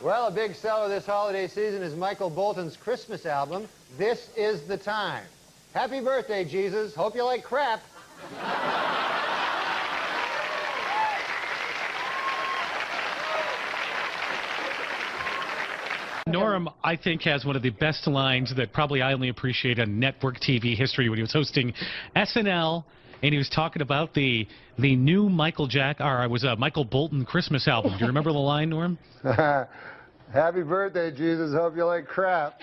Well, a big seller this holiday season is Michael Bolton's Christmas album, This Is the Time. Happy birthday, Jesus. Hope you like crap. Norm, I think, has one of the best lines that probably I only appreciate on network TV history when he was hosting SNL, and he was talking about the new Michael Bolton Christmas album. Do you remember the line, Norm? Happy birthday, Jesus. Hope you like crap.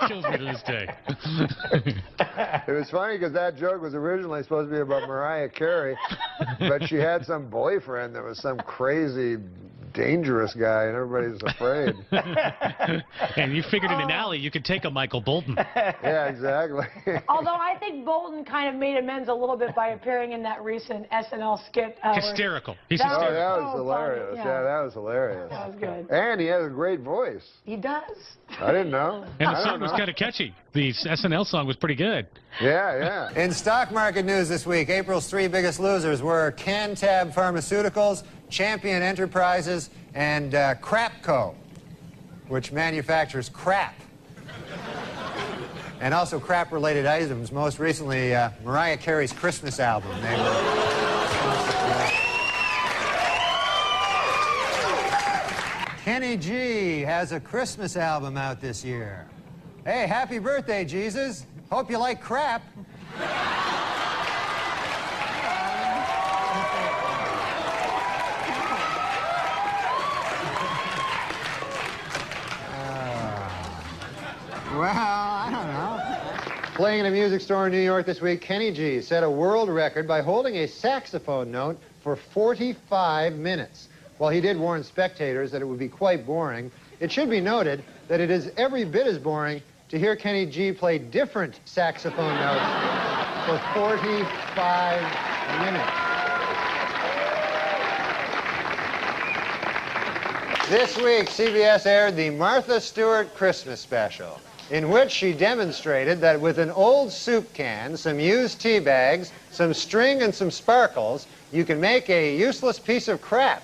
Kills me to this day. It was funny because that joke was originally supposed to be about Mariah Carey, but she had some boyfriend that was some crazy, dangerous guy, and everybody was afraid. And you figured in an alley you could take a Michael Bolton. Yeah, exactly. Although I think Bolton kind of made amends a little bit by appearing in that recent SNL skit. Hysterical. He's Oh, hysterical. that was hilarious. Funny, yeah, that was hilarious. That was good. And he has a great voice. He does. I didn't know. And the song was kind of catchy. The SNL song was pretty good. Yeah, yeah. In stock market news this week, April's three biggest losers were Cantab Pharmaceuticals, Champion Enterprises, and Crapco, which manufactures crap. And also crap-related items, most recently Mariah Carey's Christmas album. Kenny G has a Christmas album out this year. Hey, happy birthday, Jesus. Hope you like crap. Well, I don't know. Playing in a music store in New York this week, Kenny G set a world record by holding a saxophone note for 45 minutes. While he did warn spectators that it would be quite boring, it should be noted that it is every bit as boring to hear Kenny G play different saxophone notes for 45 minutes. This week, CBS aired the Martha Stewart Christmas special, in which she demonstrated that with an old soup can, some used tea bags, some string, and some sparkles, you can make a useless piece of crap.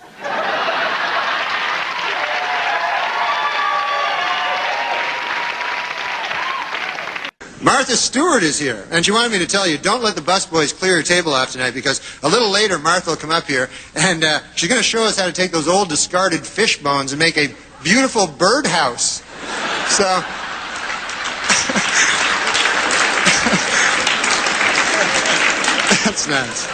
Martha Stewart is here, and she wanted me to tell you, don't let the busboys clear your table off tonight, because a little later Martha will come up here, and she's going to show us how to take those old discarded fish bones and make a beautiful birdhouse. So... That's nice.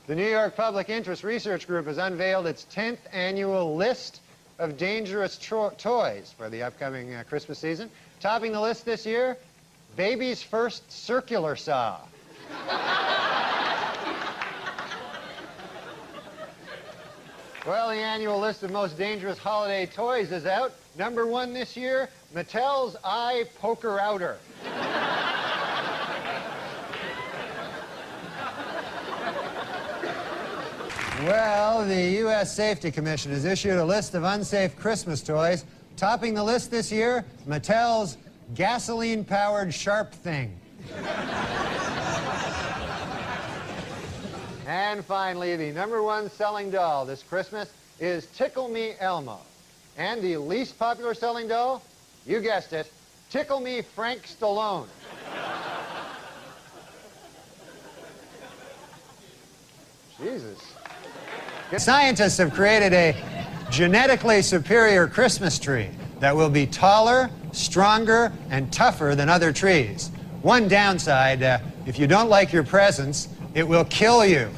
The New York Public Interest Research Group has unveiled its 10th annual list of dangerous toys for the upcoming Christmas season. Topping the list this year, baby's first circular saw. Well, the annual list of most dangerous holiday toys is out. Number 1 this year, Mattel's Eye Poker Outer. Well, the U.S. Safety Commission has issued a list of unsafe Christmas toys. Topping the list this year, Mattel's gasoline-powered sharp thing. And finally, the #1 selling doll this Christmas is Tickle Me Elmo. And the least popular selling doll, you guessed it, Tickle Me Frank Stallone. Jesus. Scientists have created a genetically superior Christmas tree that will be taller, stronger, and tougher than other trees. One downside, if you don't like your presents, it will kill you.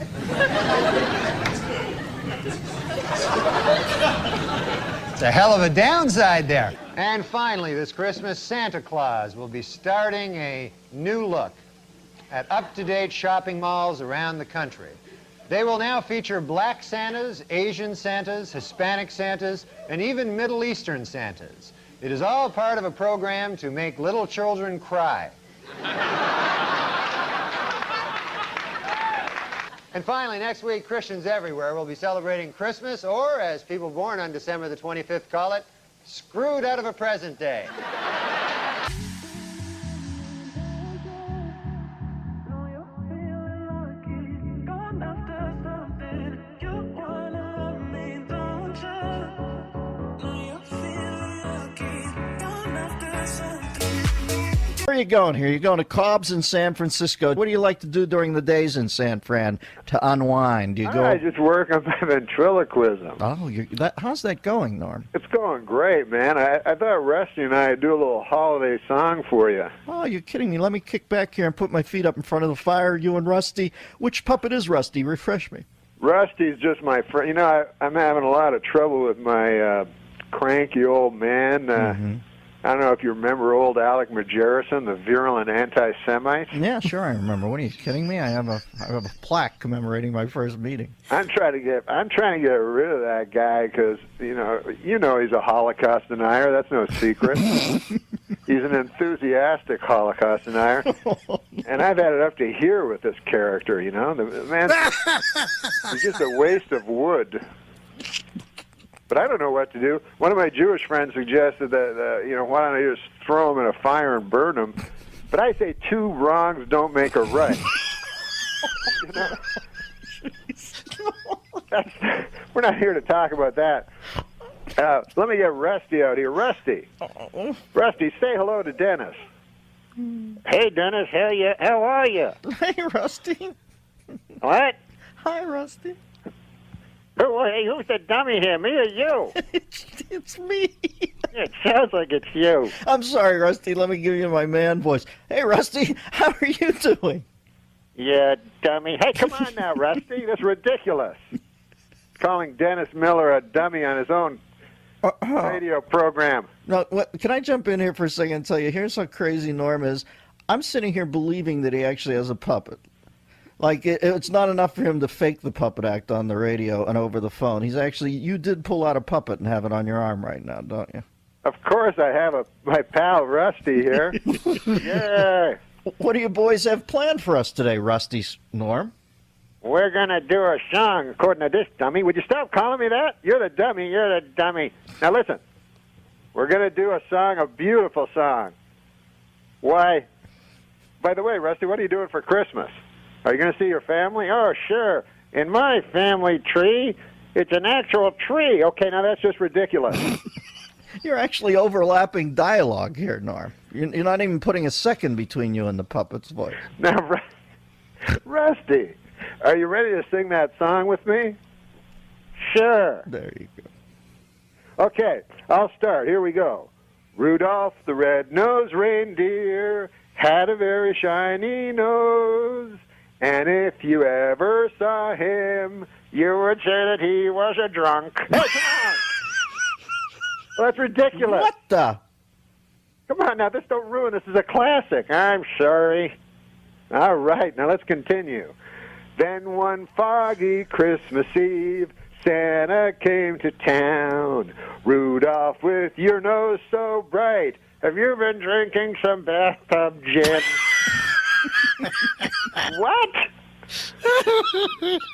It's a hell of a downside there. And finally, this Christmas, Santa Claus will be starting a new look at up-to-date shopping malls around the country. They will now feature black Santas, Asian Santas, Hispanic Santas, and even Middle Eastern Santas. It is all part of a program to make little children cry. And finally, next week, Christians everywhere will be celebrating Christmas, or, as people born on December the 25th call it, screwed out of a present day. Where are you going here? You're going to Cobb's in San Francisco. What do you like to do during the days in San Fran to unwind? Do you go? I just work on my ventriloquism. Oh, how's that going, Norm? It's going great, man. I thought Rusty and I would do a little holiday song for you. Oh, you're kidding me. Let me kick back here and put my feet up in front of the fire, you and Rusty. Which puppet is Rusty? Refresh me. Rusty's just my friend. You know, I'm having a lot of trouble with my cranky old man. I don't know if you remember old Alec Majerison, the virulent anti-Semite. Yeah, sure, I remember. What, are you kidding me? I have a plaque commemorating my first meeting. I'm trying to get rid of that guy because you know he's a Holocaust denier. That's no secret. He's an enthusiastic Holocaust denier, and I've had it up to here with this character. You know, the man, he's just a waste of wood. But I don't know what to do. One of my Jewish friends suggested that, why don't I just throw him in a fire and burn him? But I say 2 wrongs don't make a right. We're not here to talk about that. Let me get Rusty out here. Rusty, say hello to Dennis. Hey, Dennis, how are you? Hey, Rusty. What? Hi, Rusty. Hey, who's the dummy here, me or you? It's me. It sounds like it's you. I'm sorry, Rusty. Let me give you my man voice. Hey, Rusty, how are you doing? Yeah, dummy. Hey, come on now, Rusty. That's ridiculous. Calling Dennis Miller a dummy on his own radio program. Now, can I jump in here for a second and tell you, here's how crazy Norm is. I'm sitting here believing that he actually has a puppet. Like, it's not enough for him to fake the puppet act on the radio and over the phone. You did pull out a puppet and have it on your arm right now, don't you? Of course I have my pal Rusty here. Yeah. What do you boys have planned for us today, Rusty, Norm? We're going to do a song according to this dummy. Would you stop calling me that? You're the dummy. You're the dummy. Now listen. We're going to do a song, a beautiful song. Why? By the way, Rusty, what are you doing for Christmas? Are you going to see your family? Oh, sure. In my family tree, it's an actual tree. Okay, now that's just ridiculous. You're actually overlapping dialogue here, Norm. You're not even putting a second between you and the puppet's voice. Now, Rusty, are you ready to sing that song with me? Sure. There you go. Okay, I'll start. Here we go. Rudolph the red-nosed reindeer had a very shiny nose. And if you ever saw him, you would say that he was a drunk. Hey, come on! Well, that's ridiculous. What the? Come on now, don't ruin this. This is a classic. I'm sorry. All right, now let's continue. Then one foggy Christmas Eve, Santa came to town. Rudolph, with your nose so bright, have you been drinking some bathtub gin? What?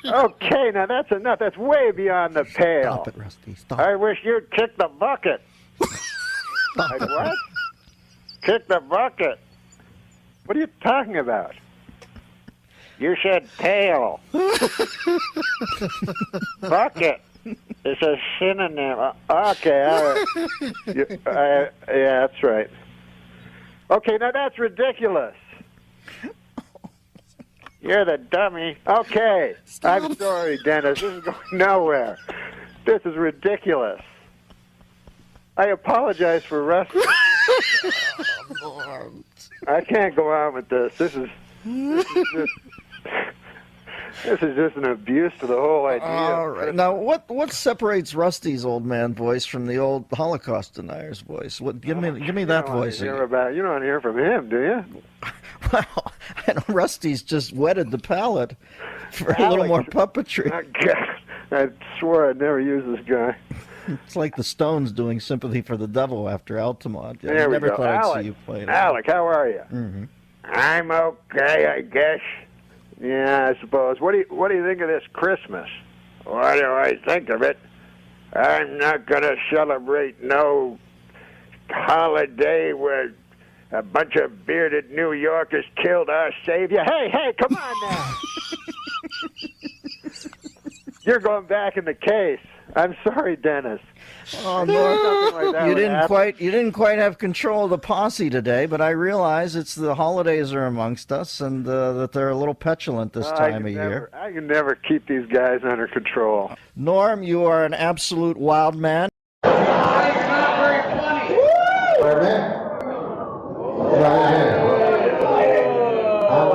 Okay, now that's enough. That's way beyond the pale. Stop it, Rusty. Stop. I wish you'd kick the bucket. Like what? Kick the bucket. What are you talking about? You said pale. Bucket. It's a synonym. Okay. Yeah, that's right. Okay, now that's ridiculous. You're the dummy. Okay. Stop. I'm sorry, Dennis. This is going nowhere. This is ridiculous. I apologize for Rusty. I can't go on with this. This is just an abuse to the whole idea. All right. Now, what separates Rusty's old man voice from the old Holocaust denier's voice? Give me that voice. You don't hear from him, do you? Well, I know Rusty's just wetted the palate for a little more puppetry. I swore I'd never use this guy. It's like the Stones doing "Sympathy for the Devil" after Altamont. There we go. Thought I'd see you play that. Alec, how are you? Mm-hmm. I'm okay, I guess. Yeah, I suppose. What do you think of this Christmas? What do I think of it? I'm not going to celebrate no holiday where a bunch of bearded New Yorkers killed our savior. Hey, come on now. You're going back in the case. I'm sorry, Dennis. Oh, Norm, Something like that you would didn't happen. quite have control of the posse today, but I realize it's the holidays are amongst us, and that they're a little petulant this time of year. I can never keep these guys under control. Norm, you are an absolute wild man. Wait a minute. I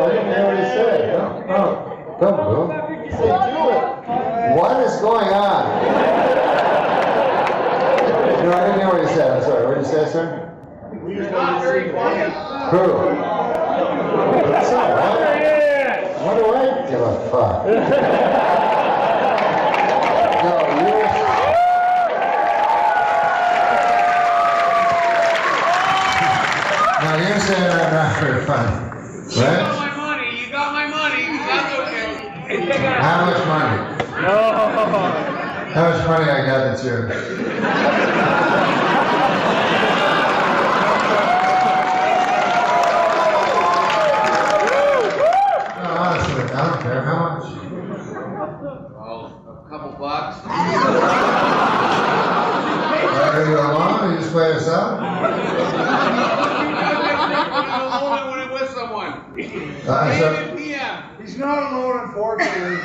didn't hear what he said. Don't move. What is going on? No, I didn't hear what he said. I'm sorry. What did you say, sir? He's not very funny. Who? So, what do I give a fuck? No, you're saying I'm not very funny, You got right? my money. You got my money. That's okay. How much money? How much money I got that's yours? No, honestly, I don't care. How much? Well, a couple bucks. Are you alone or you just by yourself? When I'm with someone. So, 8 p.m. He's not alone, unfortunately.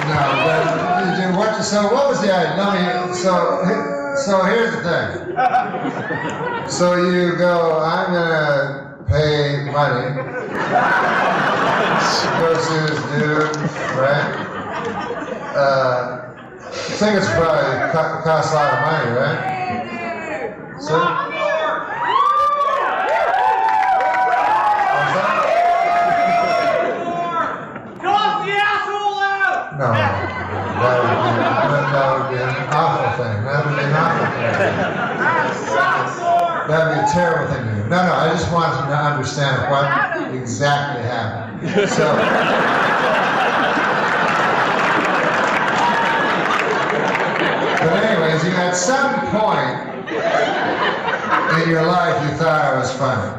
no, but so what was the idea? Let me, so here's the thing. So you go, I'm gonna pay money. Go see this dude, right? Tickets probably cost a lot of money, right? So, no, that would be an awful thing. That would be an awful thing. That would be a terrible thing to do. No, I just want them to understand what exactly happened. So, but anyways, at some point in your life, you thought I was funny.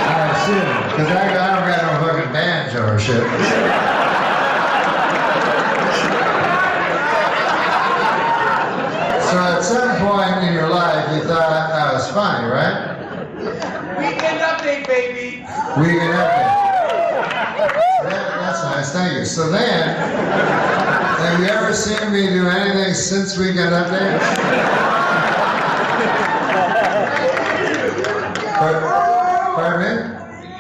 I assume, because I don't got no fucking banjo or shit. So at some point in your life, you thought I was funny, right? Weekend update, baby. Weekend update. That's nice, thank you. So then, have you ever seen me do anything since Weekend Update? Pardon me?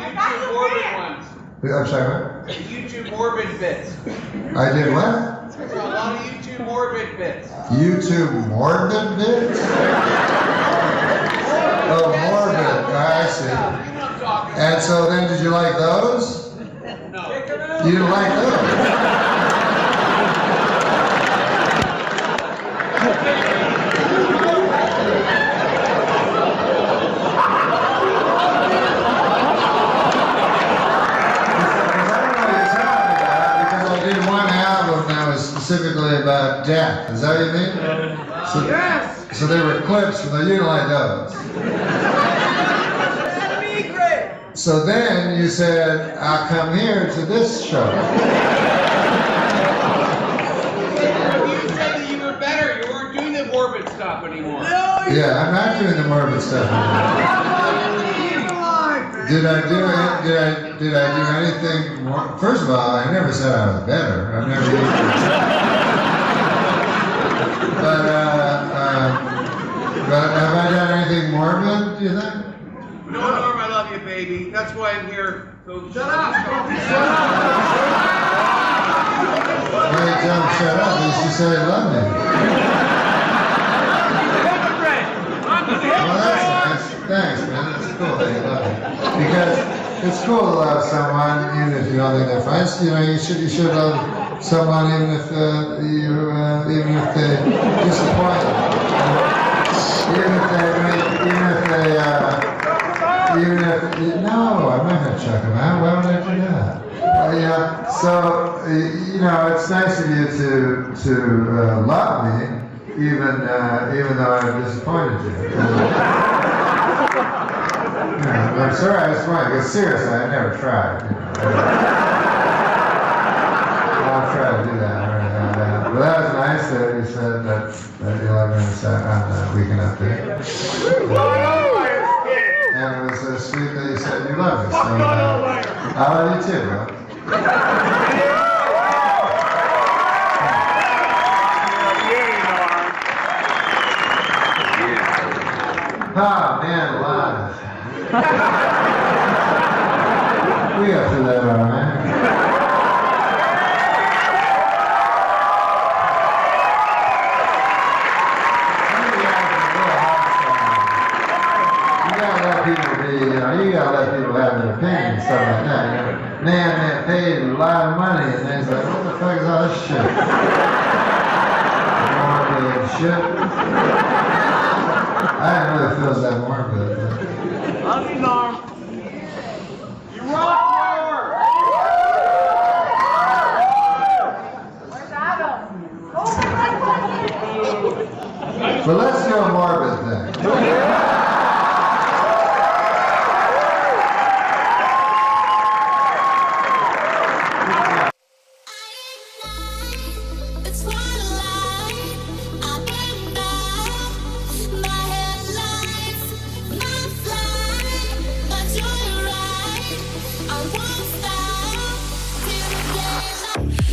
YouTube Morbid ones. I'm sorry, what? YouTube Morbid bits. I did what? There's a lot of YouTube Morbid bits. YouTube morbid bits? Oh, morbid. I see. You know what I'm talking about. And so then, did you like those? No. You didn't like those? Specifically about death. Is that what you mean? Yes. So they were clips from the you don't like those. So then you said, I'll come here to this show. You said that you were better. You weren't doing the morbid stuff anymore. Yeah, I'm not doing the morbid stuff anymore. Did I do anything more? First of all, I never said I was better. I've never used but have I done anything morbid, do you think? No, Norm, I love you, baby. That's why I'm here. So shut up. Why you tell him shut up? He should say he loved me. Well, that's nice. Thanks, man. That's cool that you love me. Because it's cool to love someone, even if you don't think they're fine. You know, you should love someone even if even if they disappoint you. No, I'm not going to check them out. Why would I do that? Yeah. So you know, it's nice of you to love me, even though I've disappointed you. I'm sorry, it's funny, because seriously, I never tried. I'll try to do that. But that was nice that he said that you let me on the weekend update. And it was sweet that you said you love me. So, I love you too, bro. Oh, man, alive. We got through that all right. You gotta let people be, you gotta let people have their opinion and stuff like that. Man paid a lot of money, and then he's like, what the fuck is all this shit? Shit. I didn't really feel that more good. Love you, Norm. You rock, Norm. Where's Adam? But let's do a morbid thing. It's one life. I've been back. My headlights, my flight, but you're right. I won't stop till the daylight.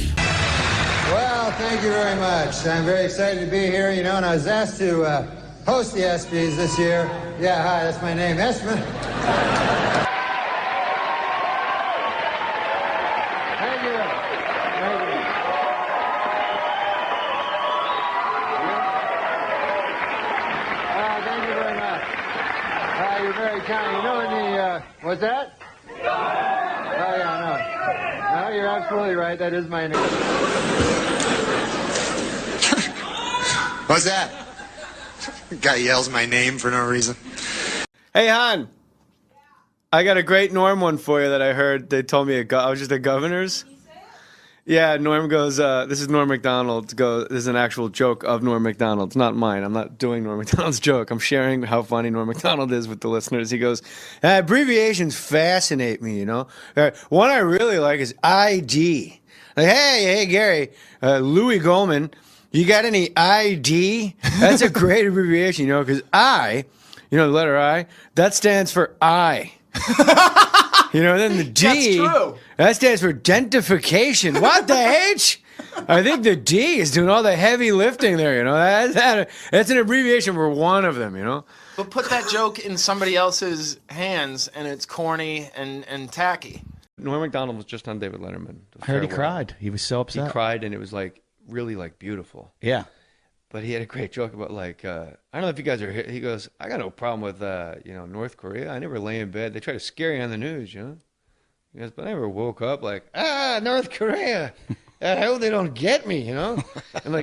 Well, thank you very much. I'm very excited to be here, and I was asked to host the ESPYs this year. Yeah, hi, that's my name, Espen. Thank you. Thank you. Thank you very much. You're very kind. In the, what's that? Oh, yeah, no. No, you're absolutely right. That is my name. What's that? Guy yells my name for no reason. Hey, Han. I got a great Norm one for you that I heard. They told me I was just at Governor's. Yeah, Norm goes, this is Norm MacDonald. This is an actual joke of Norm MacDonald. It's not mine. I'm not doing Norm MacDonald's joke. I'm sharing how funny Norm MacDonald is with the listeners. He goes, abbreviations fascinate me, One I really like is ID. Like, hey, Gary, Louis Goldman, you got any ID? That's a great abbreviation, because I, the letter I, that stands for I. Then the D, That's true. That stands for dentification. What the H? I think the D is doing all the heavy lifting there, That's an abbreviation for one of them, But put that joke in somebody else's hands, and it's corny and tacky. Norm MacDonald was just on David Letterman. I heard he cried. He was so upset. He cried, and it was really beautiful. Yeah. But he had a great joke about I don't know if you guys are here. He goes, I got no problem with North Korea. I never lay in bed. They try to scare you on the news, He goes, but I never woke up North Korea. I hope they don't get me, And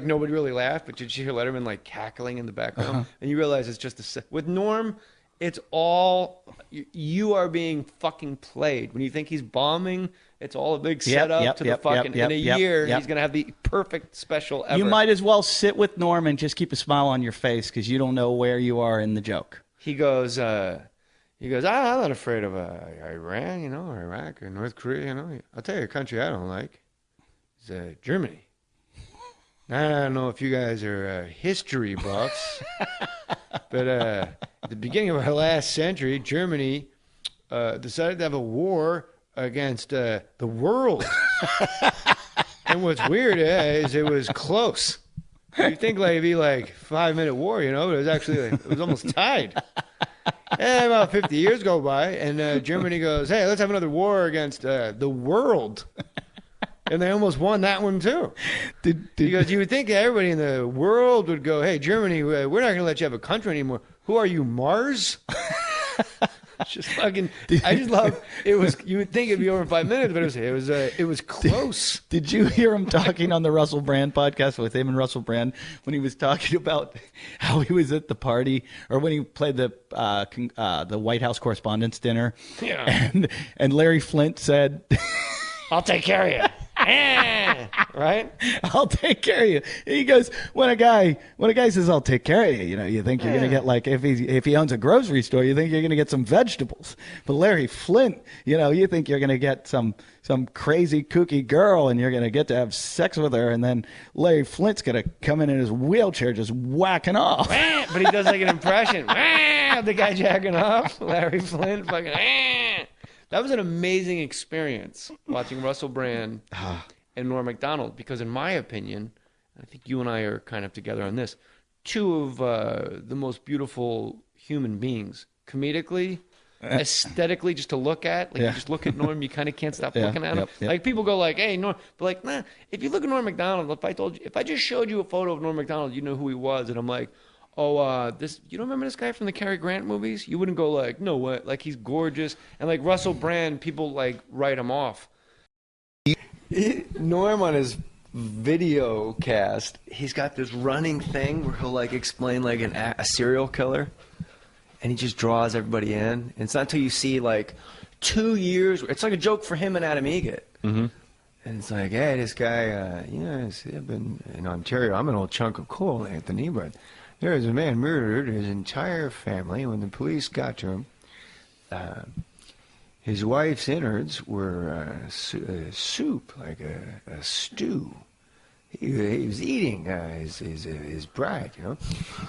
nobody really laughed, but did you hear Letterman cackling in the background? Uh-huh. And you realize it's just with Norm, it's all you are being fucking played. When you think he's bombing, it's all a big setup to the fucking. In a year, he's gonna have the perfect special ever. You might as well sit with Norm and just keep a smile on your face because you don't know where you are in the joke. He goes, I'm not afraid of Iran, or Iraq or North Korea. I'll tell you a country I don't like. It's Germany. I don't know if you guys are history buffs, but at the beginning of our last century, Germany decided to have a war against the world. And what's weird is it was close. You think it'd be 5-minute war, but it was actually it was almost tied. And about 50 years go by, and Germany goes, hey, let's have another war against the world. And they almost won that one, too. Because you would think everybody in the world would go, hey, Germany, we're not going to let you have a country anymore. Who are you, Mars? Just fucking, I just love, it was, you would think it'd be over in 5 minutes, but it was close. Did you hear him talking on the Russell Brand podcast with him and Russell Brand when he was talking about how he was at the party or when he played the White House Correspondents' Dinner? Yeah. And Larry Flint said, I'll take care of you. Right? I'll take care of you. He goes, when a guy says, I'll take care of you, you know, you think you're going to get, like, if he owns a grocery store, you think you're going to get some vegetables. But Larry Flint, you know, you think you're going to get some crazy kooky girl and you're going to get to have sex with her, and then Larry Flint's going to come in his wheelchair just whacking off. But he does like an impression. The guy jacking off. Larry Flint fucking. That was an amazing experience watching Russell Brand and Norm MacDonald, because in my opinion, I think you and I are kind of together on this, two of the most beautiful human beings, comedically, aesthetically, just to look at. Like, you just look at Norm, you kind of can't stop looking at him. Like, people go like, hey, Norm, but like, nah, if you look at Norm MacDonald, if I just showed you a photo of Norm MacDonald, you know who he was, and I'm like, oh, you don't remember this guy from the Cary Grant movies? You wouldn't go like, no, what? Like, he's gorgeous. And like Russell Brand, people like write him off. Norm on his video cast, he's got this running thing where he'll like explain like a serial killer, and he just draws everybody in. And it's not until you see like 2 years, it's like a joke for him and Adam Egget. Mm-hmm. And it's like, hey, this guy, I've been in Ontario. I'm an old chunk of coal, Anthony, but there was a man murdered his entire family. When the police got to him, his wife's innards were soup, like a stew. He was eating his bride, you know.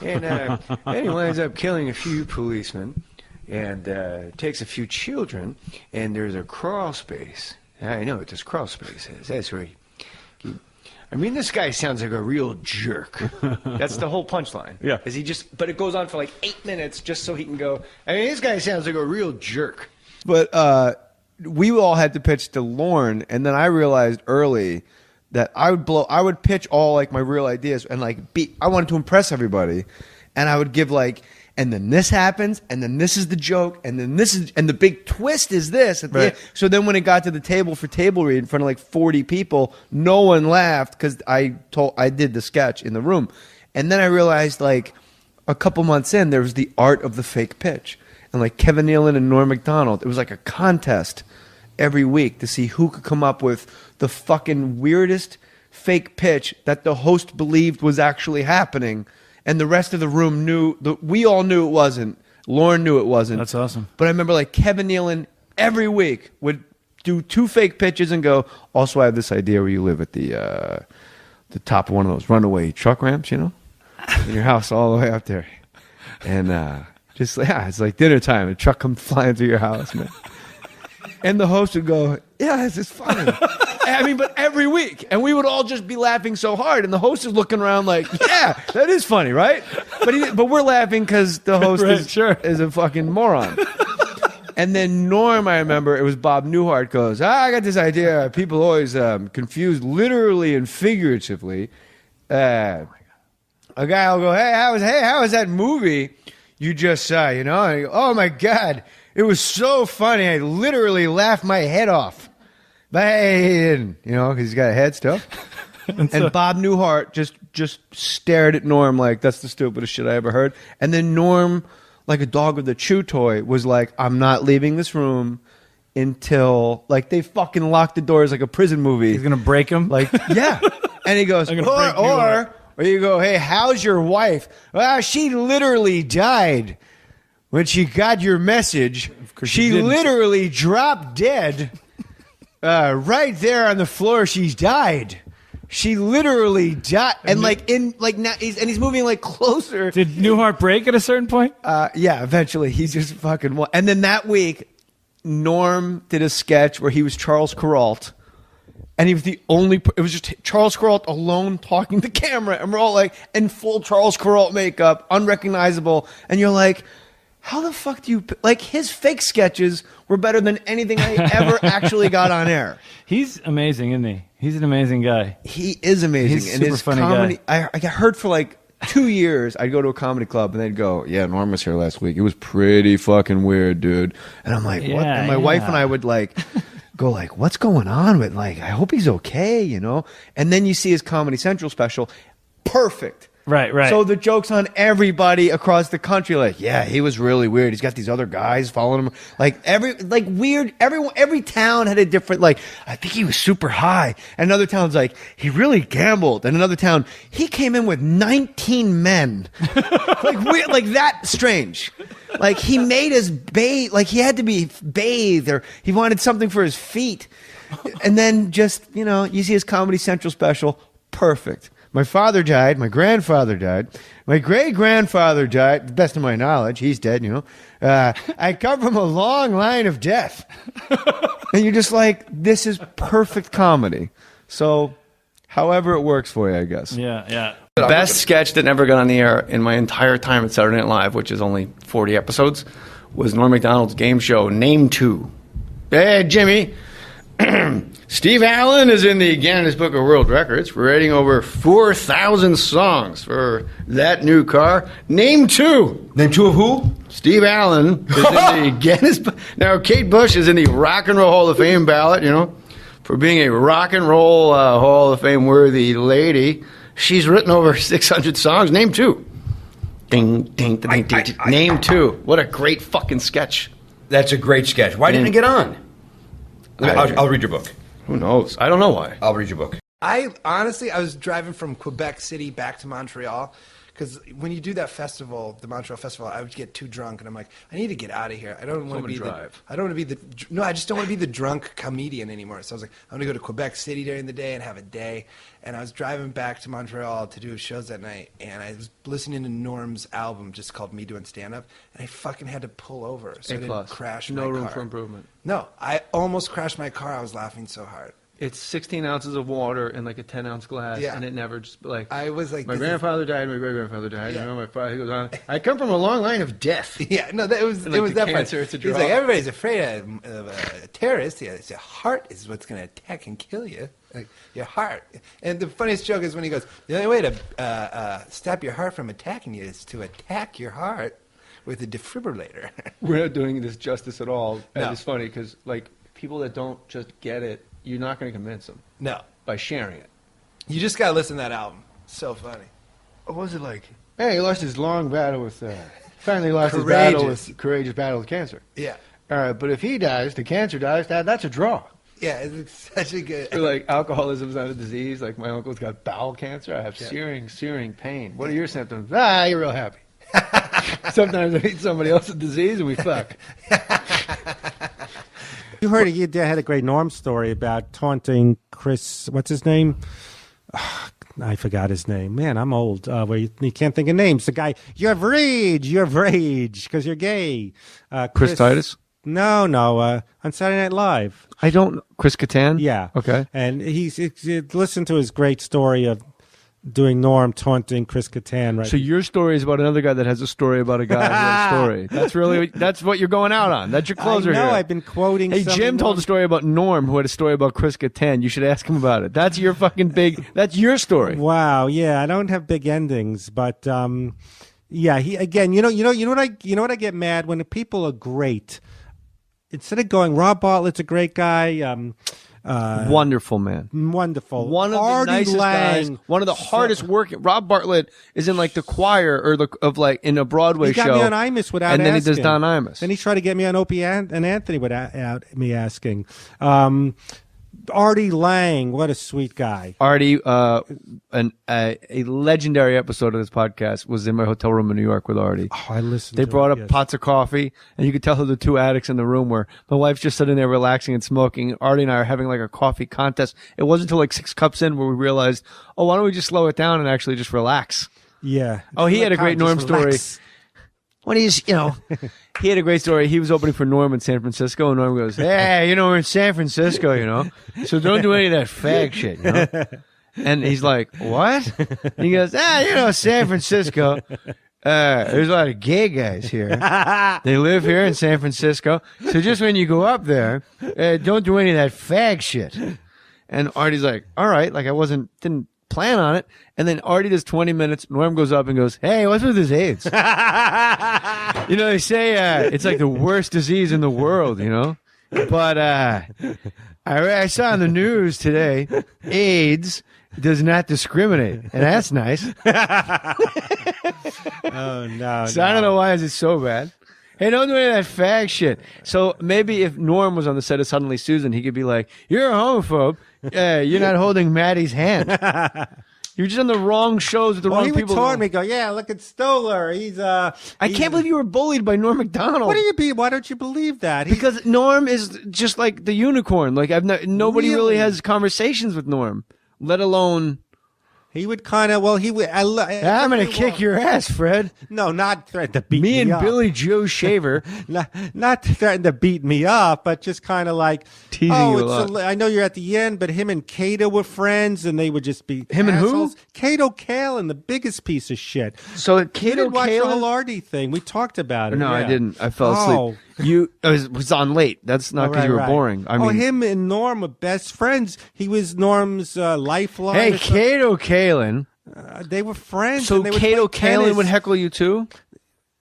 And then he winds up killing a few policemen and takes a few children, and there's a crawl space. I know what this crawl space is. That's where I mean, this guy sounds like a real jerk. That's the whole punchline. Yeah. But it goes on for like 8 minutes just so he can go, I mean, this guy sounds like a real jerk. But we all had to pitch to Lorne, and then I realized early that I would pitch all like my real ideas and like I wanted to impress everybody, and I would give like, and then this happens, and then this is the joke, and then this is, and the big twist is this. Right. So then when it got to the table for table read in front of like 40 people, no one laughed because I did the sketch in the room. And then I realized like a couple months in, there was the art of the fake pitch. And like Kevin Nealon and Norm MacDonald, it was like a contest every week to see who could come up with the fucking weirdest fake pitch that the host believed was actually happening. And the rest of the room we all knew it wasn't. Lorne knew it wasn't. That's awesome. But I remember like Kevin Nealon every week would do 2 fake pitches and go, also I have this idea where you live at the top of one of those runaway truck ramps, you know, in your house all the way up there. And it's like dinner time. A truck comes flying through your house, man. And the host would go, yeah, this is funny. I mean, but every week. And we would all just be laughing so hard. And the host is looking around like, yeah, that is funny, right? But we're laughing because the host is a fucking moron. And then Norm, I remember, it was Bob Newhart goes, I got this idea. People always confuse literally and figuratively. A guy will go, hey, how was that movie you just saw, you know? And I go, oh, my God. It was so funny. I literally laughed my head off. But hey, he didn't, you know, because he's got a head still. And Bob Newhart just stared at Norm like, that's the stupidest shit I ever heard. And then Norm, like a dog with a chew toy, was like, I'm not leaving this room until, like, they fucking lock the doors like a prison movie. He's going to break him? Like, yeah. And he goes, or you go, hey, how's your wife? Well, she literally died. When she got your message, she literally dropped dead right there on the floor. She's died. She literally died, and he's moving like closer. Did Newhart break at a certain point? Yeah, eventually he just fucking won. And then that week, Norm did a sketch where he was Charles Kuralt, and he was the only. It was just Charles Kuralt alone talking to camera, and we're all like in full Charles Kuralt makeup, unrecognizable, and you're like, how the fuck do you... Like, his fake sketches were better than anything I ever actually got on air. He's amazing, isn't he? He's an amazing guy. He is amazing. He's a super funny comedy, guy. I got heard for like 2 years. I'd go to a comedy club and they'd go, yeah, Norm was here last week. It was pretty fucking weird, dude. And I'm like, what? And my wife and I would like... go like, what's going on with, like, I hope he's okay, you know? And then you see his Comedy Central special. Perfect. Right. So the joke's on everybody across the country. Like, yeah, he was really weird. He's got these other guys following him. Every town had a different, like, I think he was super high. And another town's like, he really gambled. And another town, he came in with 19 men. Like, weird, like that strange. Like, he made us bathe. Like, he had to be bathed, or he wanted something for his feet. And then just, you see his Comedy Central special. Perfect. My father died. My grandfather died. My great-grandfather died. To the best of my knowledge, he's dead, I come from a long line of death. And you're just like, this is perfect comedy. So, however it works for you, I guess. Yeah. The best sketch that never got on the air in my entire time at Saturday Night Live, which is only 40 episodes, was Norm MacDonald's game show, Name 2. Hey, Jimmy. Steve Allen is in the Guinness Book of World Records, rating over 4,000 songs for that new car. Name 2. Name 2 of who? Steve Allen is in the Guinness Book. Now, Kate Bush is in the Rock and Roll Hall of Fame ballot, for being a Rock and Roll Hall of Fame worthy lady. She's written over 600 songs. Name 2. Ding, ding, ding, ding. Name 2. What a great fucking sketch. That's a great sketch. Why didn't it get on? I'll read your book. Who knows? I don't know why. I'll read your book. I was driving from Quebec City back to Montreal, because when you do that festival, the Montreal Festival, I would get too drunk, and I'm like, I need to get out of here. I don't want to be I just don't want to be the drunk comedian anymore. So I was like, I'm gonna go to Quebec City during the day and have a day. And I was driving back to Montreal to do shows that night, and I was listening to Norm's album just called Me Doing Stand Up, and I fucking had to pull over so I didn't crash my car. No room for improvement. No, I almost crashed my car. I was laughing so hard. It's 16 ounces of water in like a 10-ounce glass, Yeah. and it never just like. I was like, my this grandfather died, my great-grandfather died. Yeah. My father, he goes on. I come from a long line of death. Yeah, no, it was And, like, it was the that cancer, part. it's a He's draw. like, everybody's afraid of a terrorist. Yeah, it's your heart is what's going to attack and kill you. Like, your heart. And the funniest joke is when he goes, the only way to stop your heart from attacking you is to attack your heart with a defibrillator. We're not doing this justice at all. And No. it's funny because like people that don't just get it, you're not going to convince them. No. By sharing it. You just got to listen to that album. So funny. What was it like? Hey, he lost his long battle with. Finally lost his battle with courageous battle with cancer. Yeah. All right, but if he dies, the cancer dies. That's a draw. Yeah, it's such a good. Or like alcoholism's not a disease. Like my uncle's got bowel cancer. I have Yeah. searing pain. What are your symptoms? You're real happy. Sometimes I meet somebody else's disease and we fuck. You heard you had a great Norm story about taunting Chris. What's his name? I forgot his name. Man, I'm old. Where you can't think of names. The guy, you have rage, because you're gay. Chris Titus? No, on Saturday Night Live. I don't. Chris Kattan? Yeah. Okay. And he's listen to his great story of doing Norm taunting Chris Kattan. Right. So your story is about another guy that has a story about a guy who has a story. That's what you're going out on. That's your closer I know. here. I've been quoting. Hey, Jim told a story about Norm, who had a story about Chris Kattan. You should ask him about it. That's your fucking big. That's your story. Wow. Yeah, I don't have big endings, but yeah. He again. You know what I get mad when people are great. Instead of going, Rob Bartlett's a great guy. Wonderful man. Wonderful. One of Artie the nicest Lang. guys. One of the hardest working. Rob Bartlett is in like the choir in a Broadway He got show. me on Imus without and then asking. he does Don Imus. Then he tried to get me on Opie and Anthony without me asking. Artie Lang, what a sweet guy. Artie, a legendary episode of this podcast was in my hotel room in New York with Artie. Oh, I listened. They to brought it, up yes. pots of coffee, and you could tell who the two addicts in the room were. My wife's just sitting there relaxing and smoking. Artie and I are having like a coffee contest. It wasn't until like 6 cups in where we realized, oh, why don't we just slow it down and actually just relax? Yeah. Oh, he had a great Norm story. When he's, he had a great story. He was opening for Norm in San Francisco, and Norm goes, hey, we're in San Francisco, so don't do any of that fag shit, And he's like, what? And he goes, San Francisco. There's a lot of gay guys here. They live here in San Francisco. So just when you go up there, don't do any of that fag shit. And Artie's like, all right, like didn't plan on it. And then Artie does 20 minutes. Norm goes up and goes, hey, what's with his AIDS? They say it's like the worst disease in the world, But I saw on the news today, AIDS does not discriminate, and that's nice. Oh no! So I don't know why is it so bad. Hey, don't do any of that fag shit. So maybe if Norm was on the set of Suddenly Susan, he could be like, "You're a homophobe. You're not holding Maddie's hand. You're just on the wrong shows with the wrong he people." would taunt me. Go, yeah, look at Stoller. I can't believe you were bullied by Norm Macdonald. What do you be? Why don't you believe that? Because Norm is just like the unicorn. Like nobody really has conversations with Norm, let alone. He would kind of, well, he would. I'm going to kick your ass, Fred. No, not threaten to beat me Me and up. Billy Joe Shaver. not threaten to beat me up, but just kind of like teasing you a lot. I know you're at the end, but him and Cato were friends, and they would just be him assholes. and who? Cato Kalin, the biggest piece of shit. So Cato watch the Kalin? Hilardi thing. We talked about it. No, yeah. I didn't. I fell asleep. I was on late. That's not because you were boring. I mean, him and Norm were best friends. He was Norm's lifeline. Hey, Cato Kalin. They were friends. So and they would Cato play Kalin tennis. would heckle you too?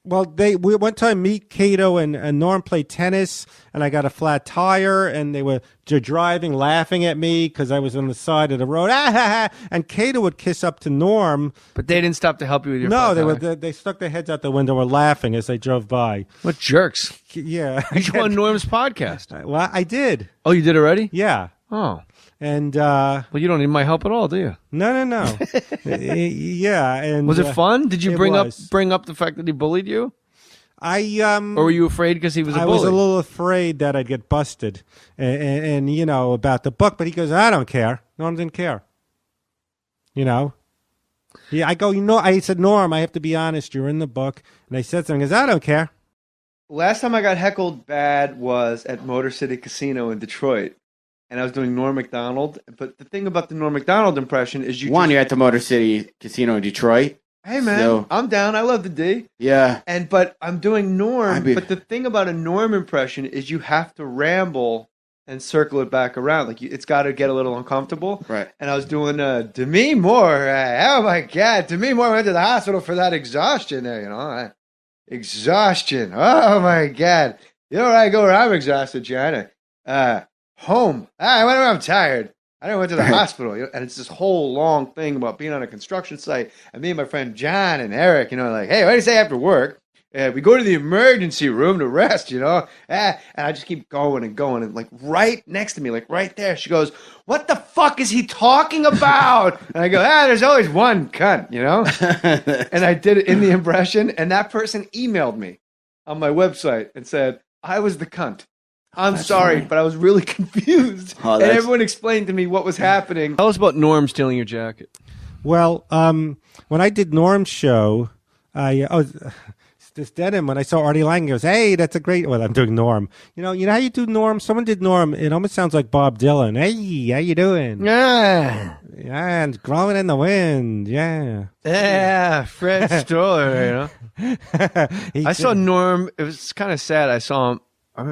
Well, we one time me, Cato, and Norm played tennis, and I got a flat tire, and they're driving, laughing at me because I was on the side of the road. And Cato would kiss up to Norm, but they didn't stop to help you with your. No, flat tire. they stuck their heads out the window, were laughing as they drove by. What jerks! Yeah, you should go on Norm's podcast. Well, I did. Oh, you did already? Yeah. Oh. And well, you don't need my help at all, do you? No. Yeah, and was it fun? Did you bring up the fact that he bullied you? Or were you afraid because he was a bully? I was a little afraid that I'd get busted, and you know about the book. But he goes, I don't care. Norm didn't care. You know. Yeah, I go. I said, Norm, I have to be honest. You're in the book, and I said something. He goes, I don't care. Last time I got heckled bad was at Motor City Casino in Detroit. And I was doing Norm Macdonald. But the thing about the Norm Macdonald impression is you're at the Motor City Casino in Detroit. Hey, man, So- I'm down. I love the D. Yeah. But I'm doing Norm. But the thing about a Norm impression is you have to ramble and circle it back around. Like it's got to get a little uncomfortable. Right. And I was doing Demi Moore. Oh, my God. Demi Moore went to the hospital for that exhaustion there, you know. Exhaustion. Oh, my God. You know where I go where I'm exhausted, John? Home. Whenever I'm tired. I never went to the hospital. And it's this whole long thing about being on a construction site. And me and my friend John and Eric, like, hey, what do you say after work? We go to the emergency room to rest, And I just keep going and going. And like right next to me, like right there, she goes, what the fuck is he talking about? And I go, there's always one cunt, And I did it in the impression. And that person emailed me on my website and said, I was the cunt. I'm sorry, funny. but I was really confused. Oh, and everyone explained to me what was happening. Tell us about Norm stealing your jacket. Well, when I did Norm's show, this denim. When I saw Artie Lang, goes, "Hey, that's a great." Well, I'm doing Norm. You know how you do Norm. Someone did Norm. It almost sounds like Bob Dylan. Hey, how you doing? Yeah, and growing in the wind. Yeah, Fred Stoller. I saw Norm. It was kind of sad. I saw him.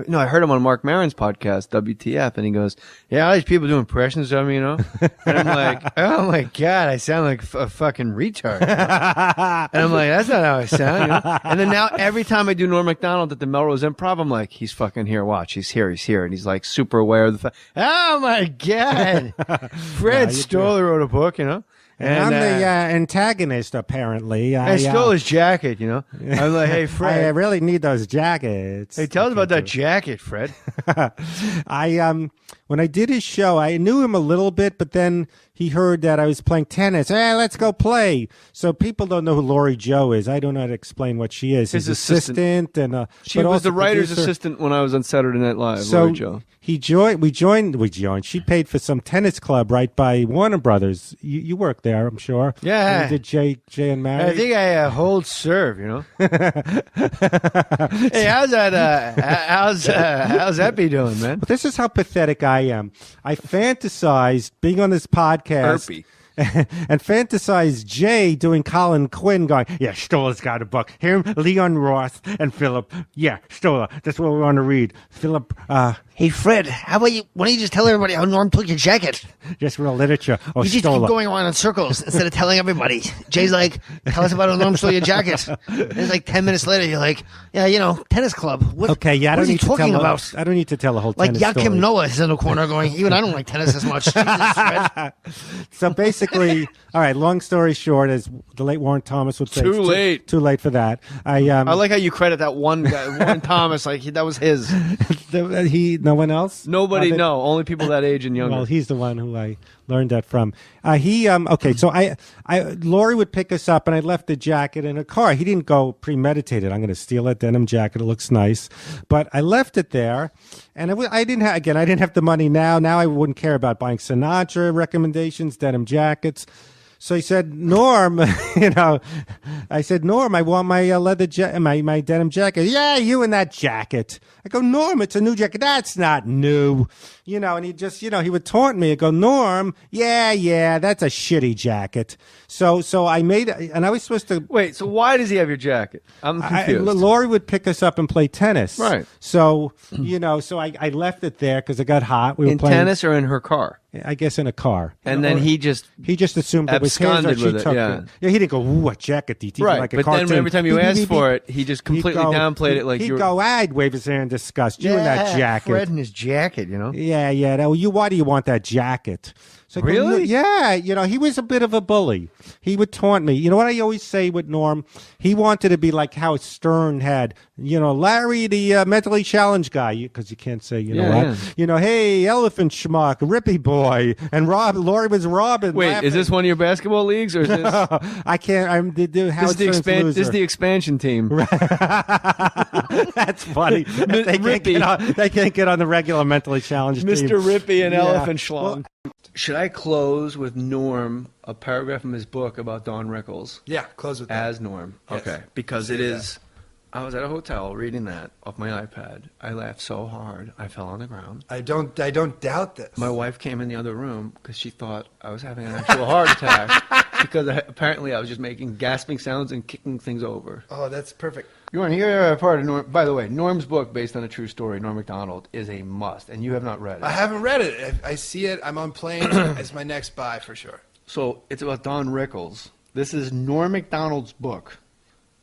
No, I heard him on Mark Maron's podcast, WTF, and he goes, "Yeah, all these people do impressions of me, And I'm like, "Oh my God, I sound like a fucking retard." And I'm like, "That's not how I sound." And then now every time I do Norm Macdonald at the Melrose Improv, I'm like, "He's fucking here. Watch, he's here, and he's like super aware of the fact." Oh my God, Fred Stoller wrote a book, And I'm the antagonist, apparently. I stole his jacket, I'm like, hey, Fred. I really need those jackets. Hey, tell us about that jacket, Fred. When I did his show, I knew him a little bit, but then he heard that I was playing tennis. Hey, let's go play. So people don't know who Lori Joe is. I don't know how to explain what she is. His assistant. And she was the writer's assistant when I was on Saturday Night Live, so Lori Joe. We joined. She paid for some tennis club right by Warner Brothers. You worked there, I'm sure. Yeah. You did Jay and Mary? I think I hold serve, Hey, how's that be doing, man? But this is how pathetic I am. I fantasized being on this podcast. Herpy. And fantasize Jay doing Colin Quinn going, yeah, Stoller's got a book. Him, Leon Roth, and Philip. Yeah, Stoller. That's what we want to read. Philip, Hey, Fred, why don't you just tell everybody how Norm took your jacket? just real literature. Oh, You just Stoller. keep going around in circles instead of telling everybody. Jay's like, tell us about how Norm stole your jacket. And it's like 10 minutes later, you're like, yeah, tennis club. Okay, yeah, I what don't is he need to talking tell. about? I don't need to tell the whole Like tennis story. Yakim Noah is in the corner going, even I don't like tennis as much. Jesus, Fred. So basically. basically, all right. Long story short, as the late Warren Thomas would say, Too it's late. Too late for that. I like how you credit that one guy, Warren Thomas, like that was his. No one else. Nobody, no, only people that age and younger. Well, he's the one who I learned that from. Okay, so Lori would pick us up, and I left the jacket in a car. He didn't go premeditated. I'm going to steal that denim jacket. It looks nice, but I left it there, and I didn't have the money now. Now I wouldn't care about buying Sinatra recommendations, denim jackets. So he said, Norm, I said, Norm, I want my my denim jacket. Yeah, you and that jacket. I go, Norm, it's a new jacket. That's not new. And he just, he would taunt me. I go, Norm, yeah, that's a shitty jacket. So I made, and I was supposed to. Wait, so why does he have your jacket? I'm confused. Lori would pick us up and play tennis. Right. So, so I left it there because it got hot. We were playing tennis or in her car? I guess in a car. And then he just assumed it was his, or she took it. Yeah, he didn't go, ooh, a jacket, DT. Right, like a but cartoon. then every time you asked for it, he just completely downplayed it like you were... He'd go, I'd wave his hand in disgust. You and that jacket. Fred and his jacket, Yeah. Why do you want that jacket? So really? Yeah, he was a bit of a bully. He would taunt me. You know what I always say with Norm? He wanted to be like how Stern had, Larry, the mentally challenged guy, because you can't say, hey, elephant schmuck, Rippy boy, and Lori was Robin. Wait, laughing. is this one of your basketball leagues, or is this? I can't. This is the expansion team. That's funny. They can't get on the regular mentally challenged team. Mr. Rippy and Elephant Schlong. Should I close with Norm, a paragraph from his book about Don Rickles? Yeah, close with that. As Norm. Yes. Okay. Because it is... I was at a hotel reading that off my iPad. I laughed so hard, I fell on the ground. I don't doubt this. My wife came in the other room because she thought I was having an actual heart attack because apparently I was just making gasping sounds and kicking things over. Oh, that's perfect. You want to hear part of Norm? By the way, Norm's book, based on a true story, Norm MacDonald, is a must, and you have not read it. I haven't read it. I see it. I'm on planes. It's my next buy for sure. So it's about Don Rickles. This is Norm MacDonald's book.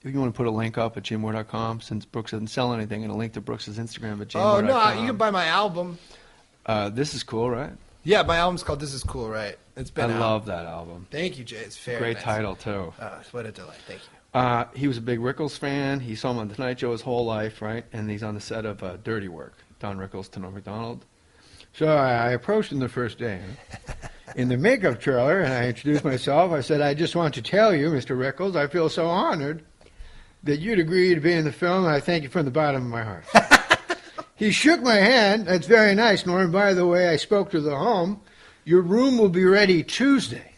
If you want to put a link up at jmmoore.com, since Brooks doesn't sell anything, and a link to Brooks' Instagram at jmmoore.com. Oh, no, you can buy my album. This is cool, right? Yeah, my album's called This Is Cool, right? It's been I out. love that album. Thank you, Jay. It's very Great nice. title, too. What a delight. Thank you. He was a big Rickles fan. He saw him on The Tonight Show his whole life, right? And he's on the set of Dirty Work, Don Rickles to Norm MacDonald. So I approached him the first day in the makeup trailer, and I introduced myself. I said, I just want to tell you, Mr. Rickles, I feel so honored that you'd agree to be in the film, and I thank you from the bottom of my heart. He shook my hand. That's very nice, Norm. By the way, I spoke to the home. Your room will be ready Tuesday.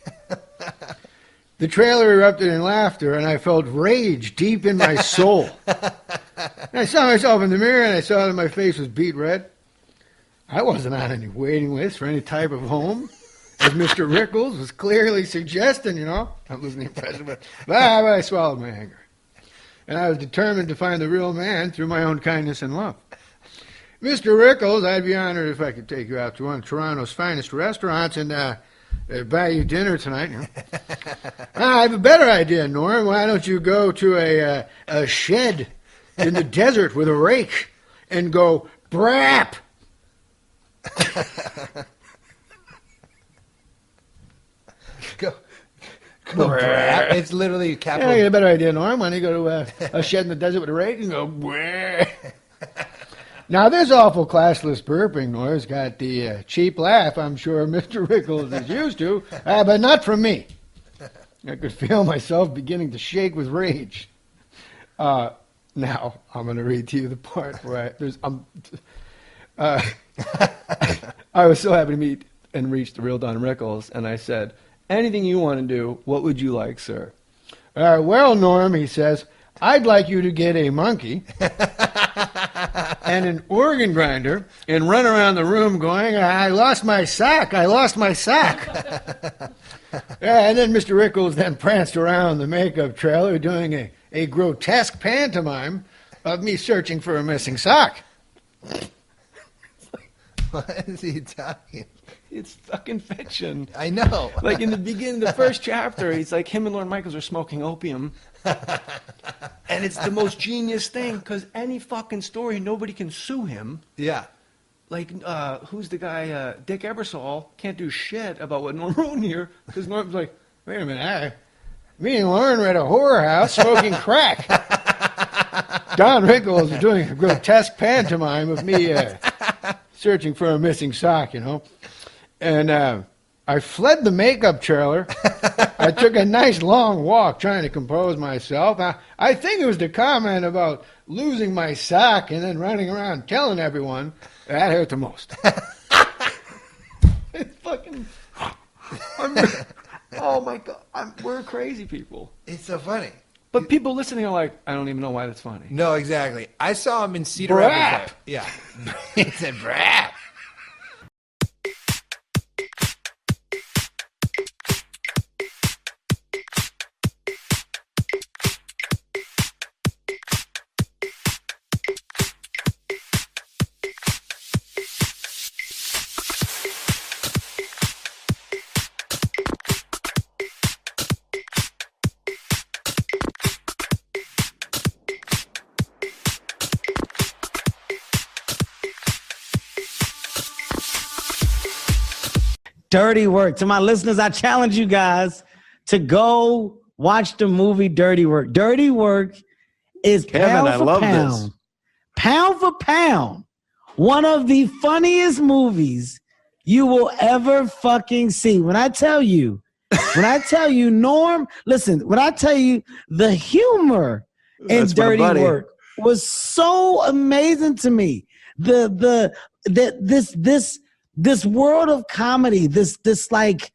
The trailer erupted in laughter, and I felt rage deep in my soul. I saw myself in the mirror, and I saw that my face was beet red. I wasn't on any waiting list for any type of home, as Mr. Rickles was clearly suggesting, I'm losing the impression, but I swallowed my anger. And I was determined to find the real man through my own kindness and love. Mr. Rickles, I'd be honored if I could take you out to one of Toronto's finest restaurants and buy you dinner tonight. I have a better idea, Norm. Why don't you go to a shed in the desert with a rake and go brap? Go brap. It's literally capital. Yeah, I get a better idea, Norm. Why don't you go to a shed in the desert with a rake and go brap? Now, this awful classless burping noise got the cheap laugh I'm sure Mr. Rickles is used to, but not from me. I could feel myself beginning to shake with rage. Now, I'm going to read to you the part where I was so happy to meet and reach the real Don Rickles, and I said, anything you want to do, what would you like, sir? Well, Norm, he says, I'd like you to get a monkey and an organ grinder and run around the room going, I lost my sack, I lost my sack. And then Mr. Rickles then pranced around the makeup trailer doing a grotesque pantomime of me searching for a missing sock. What is he talking? It's fucking fiction. I know. Like in the beginning, the first chapter, he's like him and Lorne Michaels are smoking opium. And it's the most genius thing because any fucking story, nobody can sue him. Yeah. who's the guy? Dick Ebersol can't do shit about what Norm wrote in here because Norm's like, wait a minute, me and Lauren were at a whorehouse smoking crack. Don Rickles was doing a grotesque pantomime of me searching for a missing sock, and I fled the makeup trailer. I took a nice long walk trying to compose myself. I think it was the comment about losing my sock and then running around telling everyone that hurt the most. It's fucking. Oh my God, we're crazy people. It's so funny. But people listening are like, I don't even know why that's funny. No, exactly. I saw him in Cedar Brap. Rapids. Yeah. He said brap. Dirty Work. To my listeners, I challenge you guys to go watch the movie Dirty Work. Dirty Work is pound for pound, one of the funniest movies you will ever fucking see. When I tell you, Norm, listen, when I tell you the humor in Dirty Work was so amazing to me. This world of comedy, this like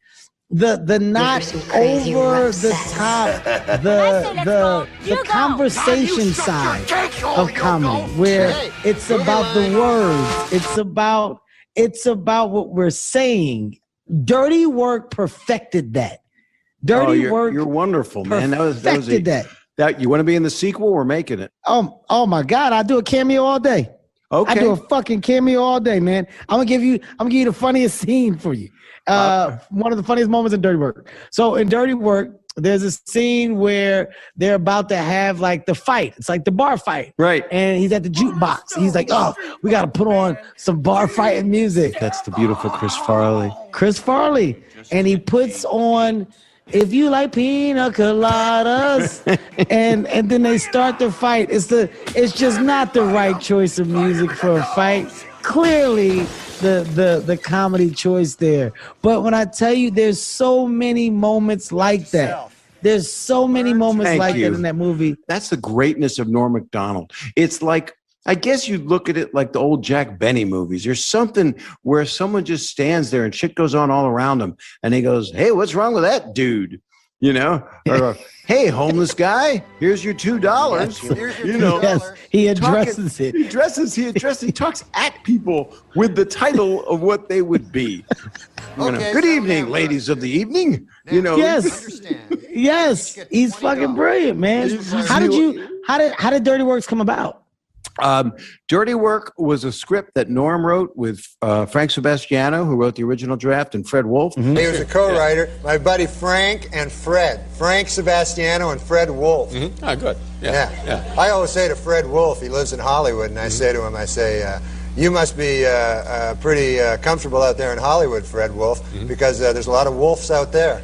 the not over the top, the conversation side of comedy, where it's about the words, it's about what we're saying. Dirty Work perfected that. Dirty Work, you're wonderful, man. Perfected that. You want to be in the sequel? We're making it. Oh my God, I do a cameo all day. Okay. I do a fucking cameo all day, man. I'm gonna give you the funniest scene for you. One of the funniest moments in Dirty Work. So in Dirty Work, there's a scene where they're about to have like the fight. It's like the bar fight. Right. And he's at the jukebox. He's like, oh, we gotta put on some bar fighting music. That's the beautiful Chris Farley. And he puts on If You Like Pina Coladas, and then they start the fight. It's just not the right choice of music for a fight. Clearly, the comedy choice there. But when I tell you, there's so many moments like that. There's so many moments like that in that movie. That's the greatness of Norm Macdonald. It's like, I guess you'd look at it like the old Jack Benny movies. There's something where someone just stands there and shit goes on all around him. And he goes, hey, what's wrong with that dude? Or, hey, homeless guy, here's your $2. Yes, he addresses it. He talks at people with the title of what they would be. Good evening, ladies of the evening. Yes, he's fucking brilliant, man. How did Dirty Works come about? Dirty Work was a script that Norm wrote with Frank Sebastiano, who wrote the original draft, and Fred Wolf. Mm-hmm. He was a co-writer. My buddy Frank and Fred. Frank Sebastiano and Fred Wolf. Mm-hmm. Oh, good. Yeah. I always say to Fred Wolf, he lives in Hollywood, and I say to him, you must be pretty comfortable out there in Hollywood, Fred Wolf, because there's a lot of wolves out there.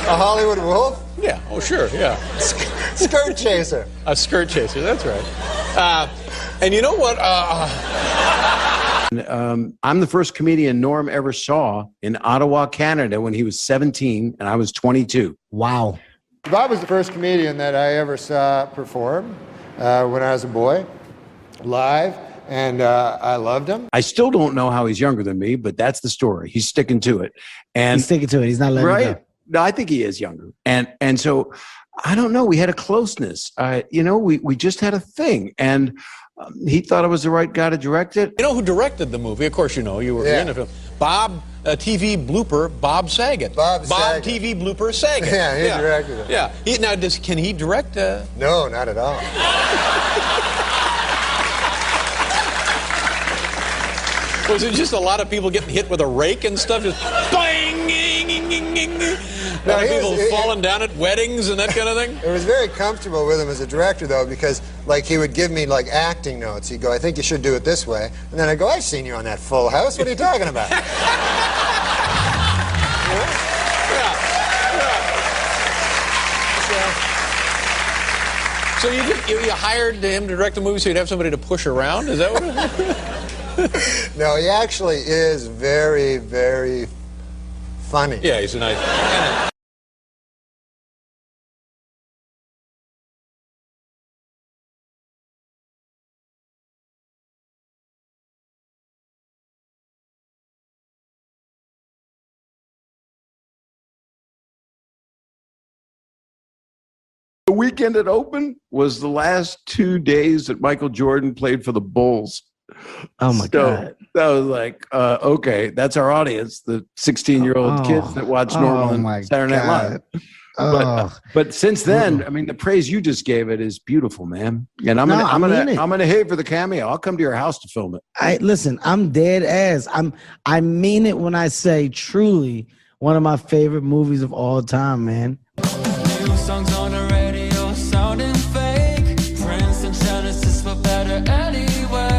A Hollywood wolf? Yeah, oh sure, yeah. Skirt chaser. A skirt chaser, that's right. And you know what? I'm the first comedian Norm ever saw in Ottawa, Canada when he was 17 and I was 22. Wow. Bob was the first comedian that I ever saw perform when I was a boy, live, and I loved him. I still don't know how he's younger than me, but that's the story. He's sticking to it. And he's sticking to it. He's not letting it go. No, I think he is younger. And so, I don't know. We had a closeness. We just had a thing. And he thought I was the right guy to direct it. You know who directed the movie? Of course you know. You were in the film. Bob, TV blooper, Bob Saget. Bob TV blooper Saget. Yeah, he directed it. Yeah. Can he direct? No, not at all. Was it just a lot of people getting hit with a rake and stuff? Just bang! Like people falling down at weddings and that kind of thing? It was very comfortable with him as a director, though, because, like, he would give me, like, acting notes. He'd go, I think you should do it this way. And then I'd go, I've seen you on that Full House. What are you talking about? So you hired him to direct the movie so you'd have somebody to push around? Is that what it No, he actually is very, very funny. Yeah, he's a nice... The weekend it opened was the last 2 days that Michael Jordan played for the Bulls. Oh my God. That was like, okay, that's our audience, the 16-year-old kids that watch Norm on Saturday Night Live. But since then, I mean, the praise you just gave it is beautiful, man. And I'm gonna hate for the cameo. I'll come to your house to film it. Listen, I'm dead ass. I mean it when I say truly one of my favorite movies of all time, man. New songs on the radio sounding fake. Prince and Genesis for better anyway.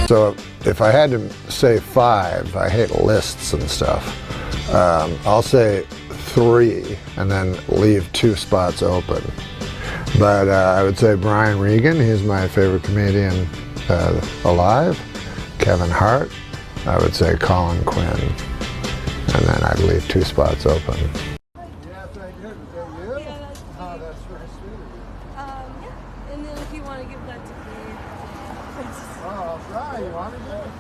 So if I had to say 5, I hate lists and stuff. I'll say 3 and then leave 2 spots open. But I would say Brian Regan, he's my favorite comedian alive. Kevin Hart, I would say Colin Quinn. And then I'd leave 2 spots open. And then if you want to give that to me. Oh, right, you want to do it?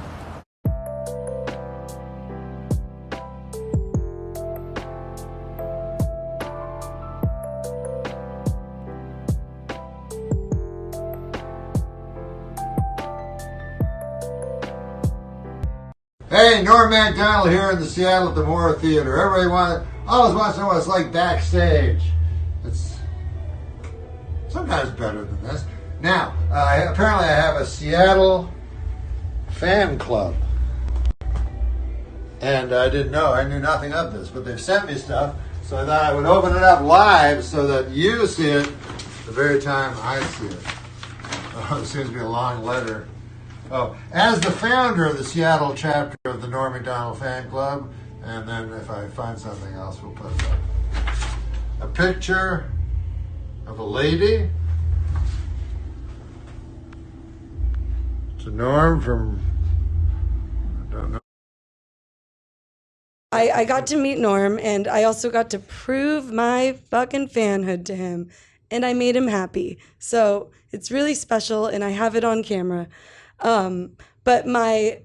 Hey, Norm MacDonald here in the Seattle at the Moore Theater. Everybody always wants to know what it's like backstage. It's sometimes better than this. Now, apparently I have a Seattle fan club. And I didn't know, I knew nothing of this, but they've sent me stuff, so I thought I would open it up live so that you see it the very time I see it. Oh, it seems to be a long letter. Oh, as the founder of the Seattle chapter of the Norm MacDonald Fan Club, and then if I find something else, we'll put it up. A picture of a lady. It's a Norm from, I don't know. I got to meet Norm, and I also got to prove my fucking fanhood to him, and I made him happy. So it's really special, and I have it on camera. But my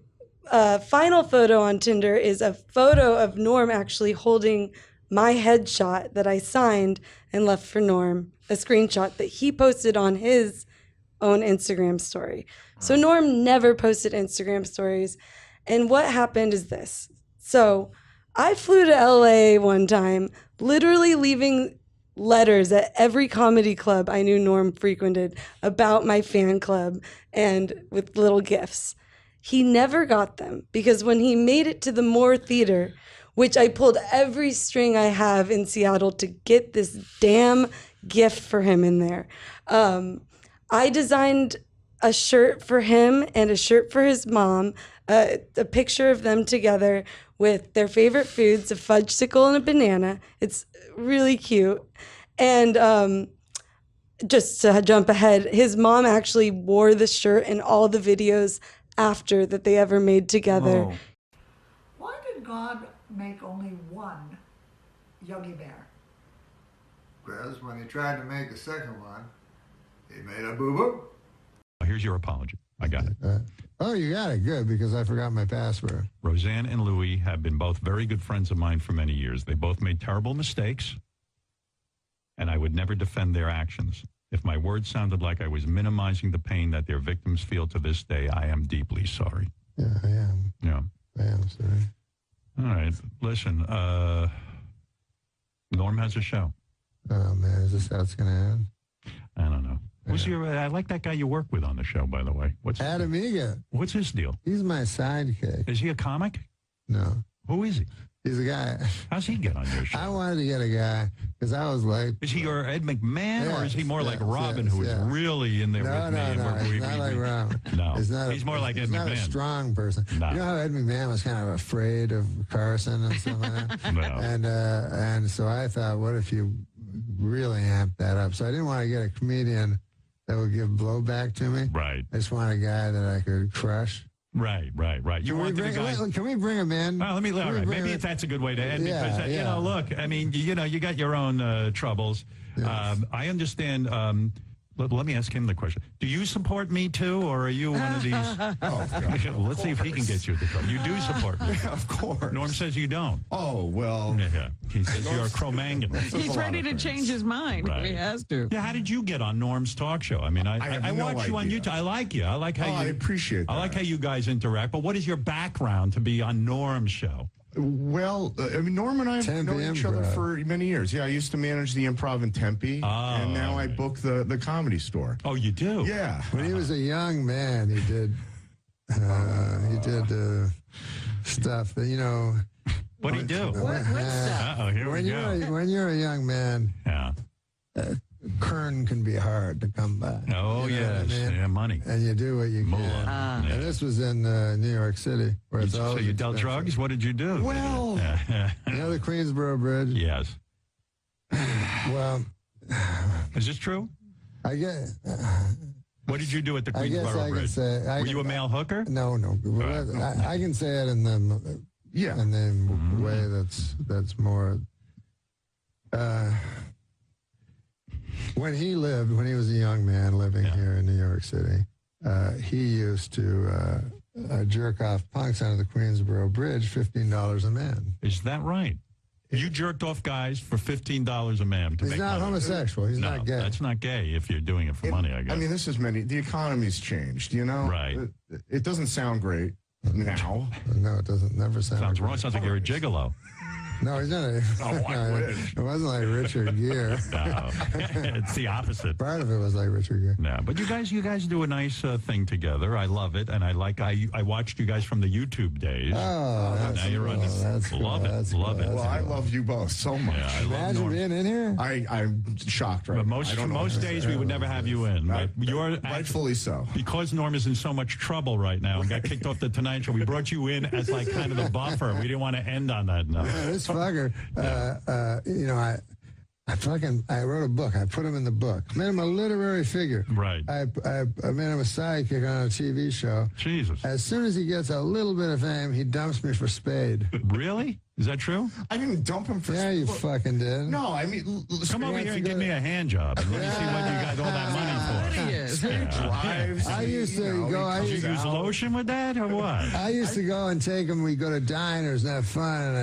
final photo on Tinder is a photo of Norm actually holding my headshot that I signed and left for Norm, a screenshot that he posted on his own Instagram story. So Norm never posted Instagram stories. And what happened is this. So I flew to LA one time, literally leaving letters at every comedy club I knew Norm frequented about my fan club and with little gifts. He never got them because when he made it to the Moore Theater, which I pulled every string I have in Seattle to get this damn gift for him in there, I designed a shirt for him and a shirt for his mom, a picture of them together with their favorite foods, a fudgesicle and a banana. It's really cute. And just to jump ahead, his mom actually wore the shirt in all the videos after that they ever made together. Whoa. Why did God make only one Yogi Bear? Because when he tried to make a second one, he made a boo-boo. Here's your apology. I got it. Oh, you got it. Good, because I forgot my password. Roseanne and Louis have been both very good friends of mine for many years. They both made terrible mistakes, and I would never defend their actions. If my words sounded like I was minimizing the pain that their victims feel to this day, I am deeply sorry. Yeah, I am. Yeah. I am sorry. All right. Listen, Norm has a show. Oh, man, is this how it's going to end? I don't know. Who's your? I like that guy you work with on the show, by the way. What's Adam Ega. What's his deal? He's my sidekick. Is he a comic? No. Who is he? He's a guy. How's he get on your show? I wanted to get a guy because I was like, is he your Ed McMahon, or is he more like yes, Robin, yes, who is yes. really in there No, with no, me? no. and He's not like Robin. No, He's more like Ed he's McMahon. not a strong person. No. You know how Ed McMahon was kind of afraid of Carson and stuff like that? No. And so I thought, what if you really amp that up? So I didn't want to get a comedian that would give blowback to me. Right. I just wanted a guy that I could crush. Right. You wanted the guy. Can we bring him in? Well, all right. Maybe that's a good way to end because you know, look. I mean, you know, you got your own troubles. Yes. I understand. Let me ask him the question. Do you support Me Too, or are you one of these? Let's see if he can get you the trouble. You do support me. Of course. Norm says you don't. Oh, well. Yeah. He says you're a Cro-Magnon. He's ready to change his mind if he has to. Yeah, how did you get on Norm's talk show? I mean, I watch you on YouTube. I like you. I like how I appreciate that. I like how you guys interact. But what is your background to be on Norm's show? Well, I mean, Norm and I have known each other for many years. Yeah, I used to manage the Improv in Tempe, and now I book the Comedy Store. Oh, you do? Yeah. When he was a young man, he did stuff that, you know. What'd he do? What stuff? Uh-oh, here we go. When you're a young man, Kern can be hard to come by. Oh, you know yes. what I mean? Yeah, money. And you do what you can. And this was in New York City. Where it's so you dealt drugs? What did you do? Well, you know the Queensboro Bridge? Yes. Well, is this true? I guess. What did you do at the Queensboro I Bridge? can say, Were you a male hooker? No. I can say it in the way that's more. When he was a young man living here in New York City, he used to jerk off punks onto the Queensboro Bridge, $15 a man. Is that right? You jerked off guys for $15 a man to He's make not money. homosexual. He's not gay. That's not gay if you're doing it for money, I guess. I mean, the economy's changed, you know? Right. It doesn't sound great now. No, it doesn't. Never sounds wrong. It sounds like you're a gigolo. No, he's not. It wasn't like Richard Gere. No, it's the opposite. Part of it was like Richard Gere. No, but you guys do a nice thing together. I love it, and I watched you guys from the YouTube days. Oh, now you're on. Love it. Well, I love you both so much. Yeah, I love Imagine Norm. being in here. I'm shocked right But now. most days we would never have you in. But you're rightfully so. Because Norm is in so much trouble right now and got kicked off the Tonight Show. We brought you in as like kind of the buffer. We didn't want to end on that note. This fucker. You know, I wrote a book. I put him in the book. Made him a literary figure. Right. I made him a sidekick on a TV show. Jesus. As soon as he gets a little bit of fame, he dumps me for Spade. Really? Is that true? I didn't dump him for Spade. Yeah, you fucking did. No, I mean... Come over here and give me a hand job. And let me see what you got all that money for. Drives. I used to go... Did you use lotion with that or what? I used to go and take him. We go to diners and have fun.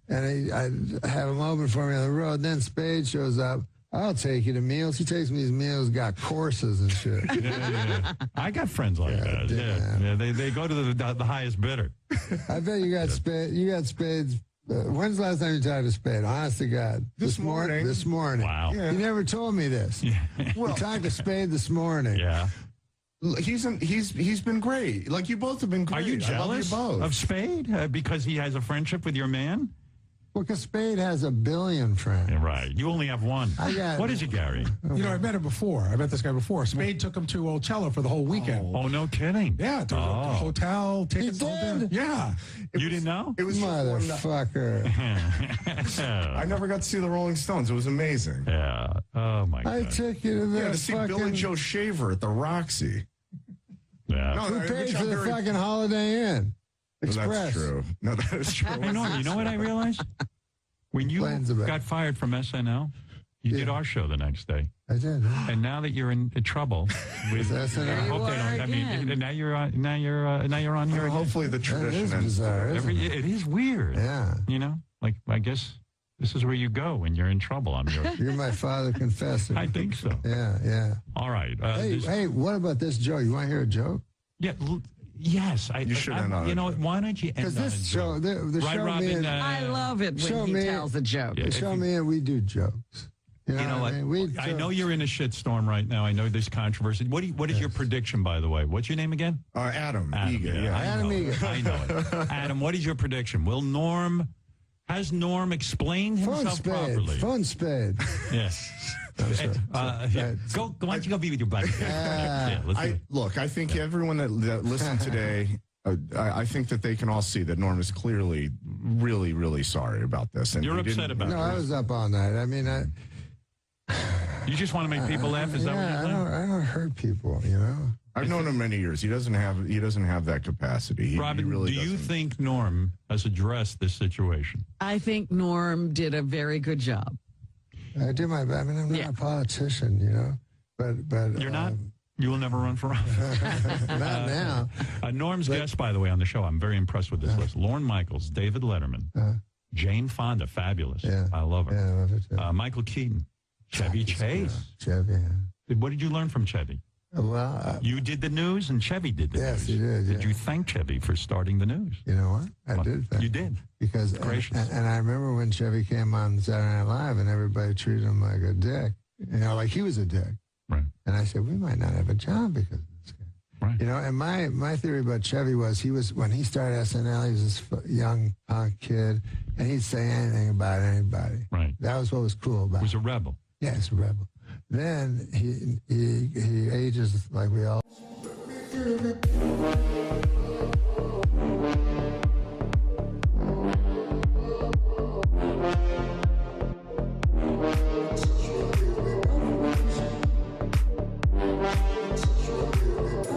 And I'd have him open for me on the road. Then Spade shows up. I'll take you to meals. He takes me these meals, got courses and shit. Yeah. I got friends like that. Yeah. They go to the highest bidder. I bet you got Spade. You got Spades. When's the last time you talked to Spade? Honest to God. This morning. This morning. Wow. Yeah. He never told me this. Well, you talked to Spade this morning. Yeah. He's been great. Like, you both have been great. Are you jealous of Spade because he has a friendship with your man? Well, because Spade has a billion friends. Yeah, right. You only have one. What is it, Gary? You know, I met him before. I met this guy before. Spade took him to Ocello for the whole weekend. Oh, no kidding. Yeah, to the hotel, tickets. He did? Yeah. You didn't know? It was motherfucker. I never got to see the Rolling Stones. It was amazing. Yeah. Oh, my God. I took you to the to see Bill and Joe Shaver at the Roxy. Yeah. No, who paid for the fucking Holiday Inn? Express. No, that's true. No, that is true. Hey, Norm, you know what I realized? When you got fired from SNL, you did our show the next day. I did. And now that you're in trouble with SNL, I hope they don't. I mean, now you're on here again. Hopefully the tradition is bizarre. It is weird. Yeah. You know, like I guess this is where you go when you're in trouble. You're my father confessor. I think so. Yeah. All right. Hey, what about this joke? You want to hear a joke? Yeah. Yes, you should end on it. You know, why don't you end on this show, the right, show Robin, me I love it when he tells a joke. Show me and we do jokes. You You know what? what? I know you're in a shitstorm right now. I know there's controversy. What is your prediction, by the way? What's your name again? Adam Egan. Yeah, Adam Egan. I know it. Adam, what is your prediction? Has Norm explained himself properly? Phone spade. Yes. Why don't you go be with your buddy? Look, I think everyone that listened today, I think that they can all see that Norm is clearly really, really sorry about this. And you're upset about it. No, I was up all night. I mean, you just want to make people laugh? Is that what you're saying? I don't hurt people, you know. I've known him many years. He doesn't have that capacity. Robin, really do you think Norm has addressed this situation? I think Norm did a very good job. I do my best. I mean, I'm not a politician, you know, but you're not. You will never run for office. Not now. Norm's guests, by the way, on the show, I'm very impressed with this list. Lorne Michaels, David Letterman, Jane Fonda, fabulous. Yeah. I love her. Yeah, I love her too. Michael Keaton, Chevy Chase. Chevy. Yeah. What did you learn from Chevy? Well, you did the news and Chevy did the news. Yes, he did. Did you thank Chevy for starting the news? You know what? I did thank you did. Because and I remember when Chevy came on Saturday Night Live and everybody treated him like a dick. You know, like he was a dick. Right. And I said, we might not have a job because of this guy. Right. You know, and my theory about Chevy was when he started SNL, he was this young punk kid, and he'd say anything about anybody. Right. That was what was cool about him. He was a rebel. Yeah, he's a rebel. Then he ages like we all.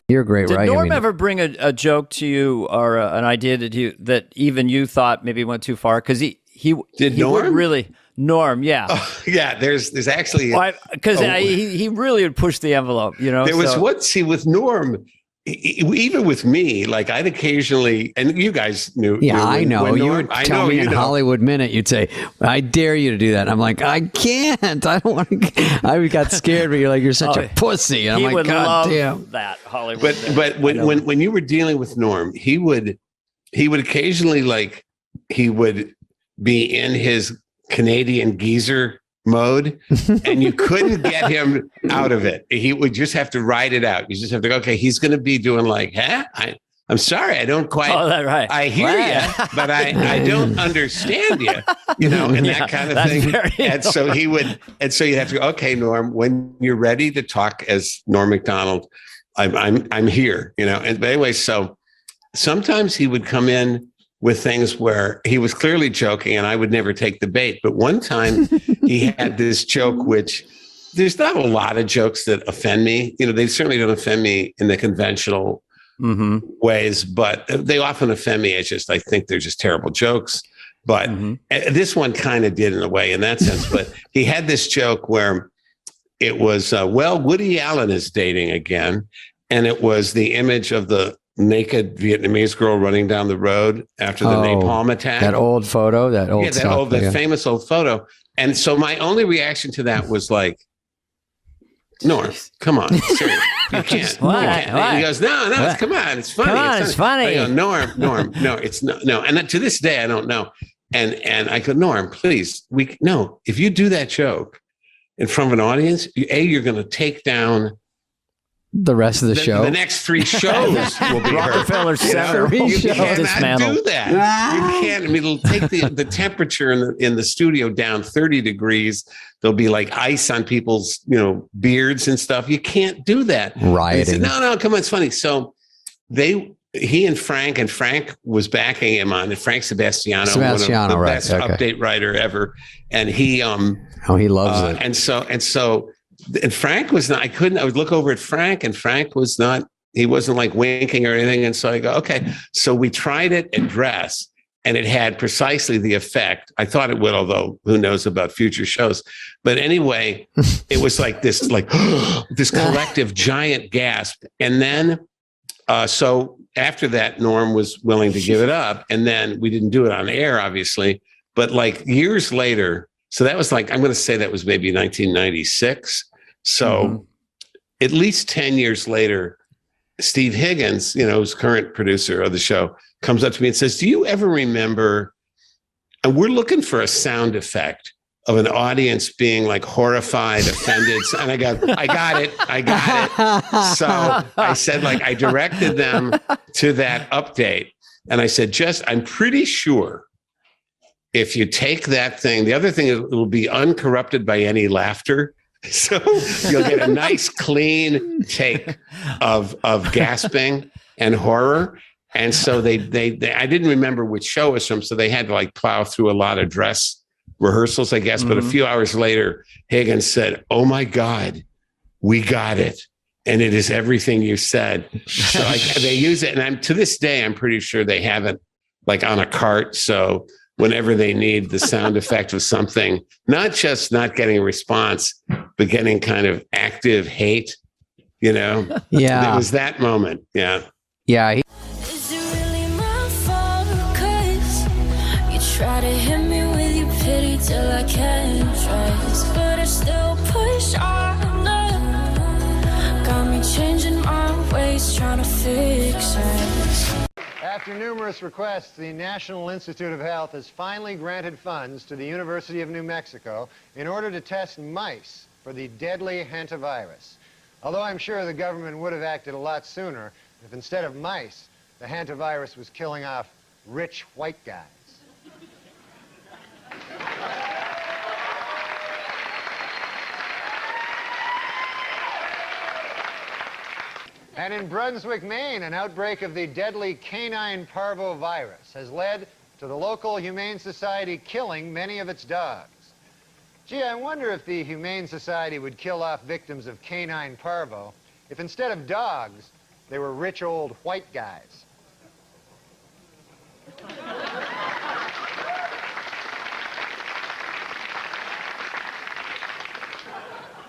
You're great, Did right? Norm ever bring a joke to you or an idea that even you thought maybe went too far? Because he Norm? would really Norm, yeah, yeah. There's actually because he really would push the envelope. You know, there was with Norm. Even with me, like I'd occasionally, and you guys knew. Yeah, I know. You Norm, would tell me in Hollywood Minute, you'd say, "I dare you to do that." And I'm like, I can't. I don't want to. I got scared, but you're like, you're such a pussy. And I'm like, God damn that Hollywood. But when you were dealing with Norm, he would occasionally he would be in his Canadian geezer mode, and you couldn't get him out of it. He would just have to ride it out. You just have to go, okay, he's going to be doing I'm sorry, I don't quite, right. I hear you, but I don't understand you, you know, and that kind of thing. And so you'd have to go, okay, Norm, when you're ready to talk as Norm Macdonald, I'm here, you know. And but anyway, so sometimes he would come in with things where he was clearly joking and I would never take the bait. But one time he had this joke, which there's not a lot of jokes that offend me. You know, they certainly don't offend me in the conventional ways, but they often offend me. It's just, I think they're just terrible jokes. But this one kind of did in a way in that sense. But he had this joke where it was, Woody Allen is dating again. And it was the image of the naked Vietnamese girl running down the road after the napalm attack. That old photo, that famous old photo. And so my only reaction to that was like, Norm, come on, seriously, you can't. And he goes, no, come on, it's funny. Come on, it's funny. I go, Norm, no, it's not, no. And to this day, I don't know. And I go, Norm, please, if you do that joke in front of an audience, you're going to take down the rest of the show. The next 3 shows will be Rockefeller Center. You cannot do that. You can't. I mean, it'll take the temperature in the studio down 30 degrees. There'll be like ice on people's, beards and stuff. You can't do that. Rioting. No, come on, it's funny. So he and Frank was backing him on it. Frank Sebastiano, one of the best update writer ever, and he he loves it. And Frank was not, I would look over at Frank and Frank was not, he wasn't like winking or anything. And so I go, okay. So we tried it at Dress and it had precisely the effect. I thought it would, although who knows about future shows. But anyway, it was like this, this collective giant gasp. And then, so after that, Norm was willing to give it up. And then we didn't do it on air, obviously. But years later, so that was I'm going to say that was maybe 1996. So at least 10 years later, Steve Higgins, who's current producer of the show, comes up to me and says, do you ever remember, and we're looking for a sound effect of an audience being like horrified, offended. And I go, I got it. So I said, like, I directed them to that update. And I said, I'm pretty sure if you take that thing, the other thing is it will be uncorrupted by any laughter. So you'll get a nice clean take of gasping and horror. And so they I didn't remember which show it was from. So they had to like plow through a lot of dress rehearsals, I guess. But a few hours later, Higgins said, "Oh my God, we got it. And it is everything you said." So they use it. And to this day, I'm pretty sure they have it like on a cart. So whenever they need the sound effect of something, not just not getting a response, but getting kind of active hate, you know? Yeah. It was that moment. Yeah. Yeah. Is it really my fault? 'Cause you try to hit me with your pity till I can't trust, but I still push on. Got me changing my ways, trying to fix it. After numerous requests, the National Institute of Health has finally granted funds to the University of New Mexico in order to test mice for the deadly hantavirus. Although I'm sure the government would have acted a lot sooner if instead of mice, the hantavirus was killing off rich white guys. And in Brunswick, Maine, an outbreak of the deadly canine parvovirus has led to the local Humane Society killing many of its dogs. Gee, I wonder if the Humane Society would kill off victims of canine parvo if instead of dogs, they were rich old white guys.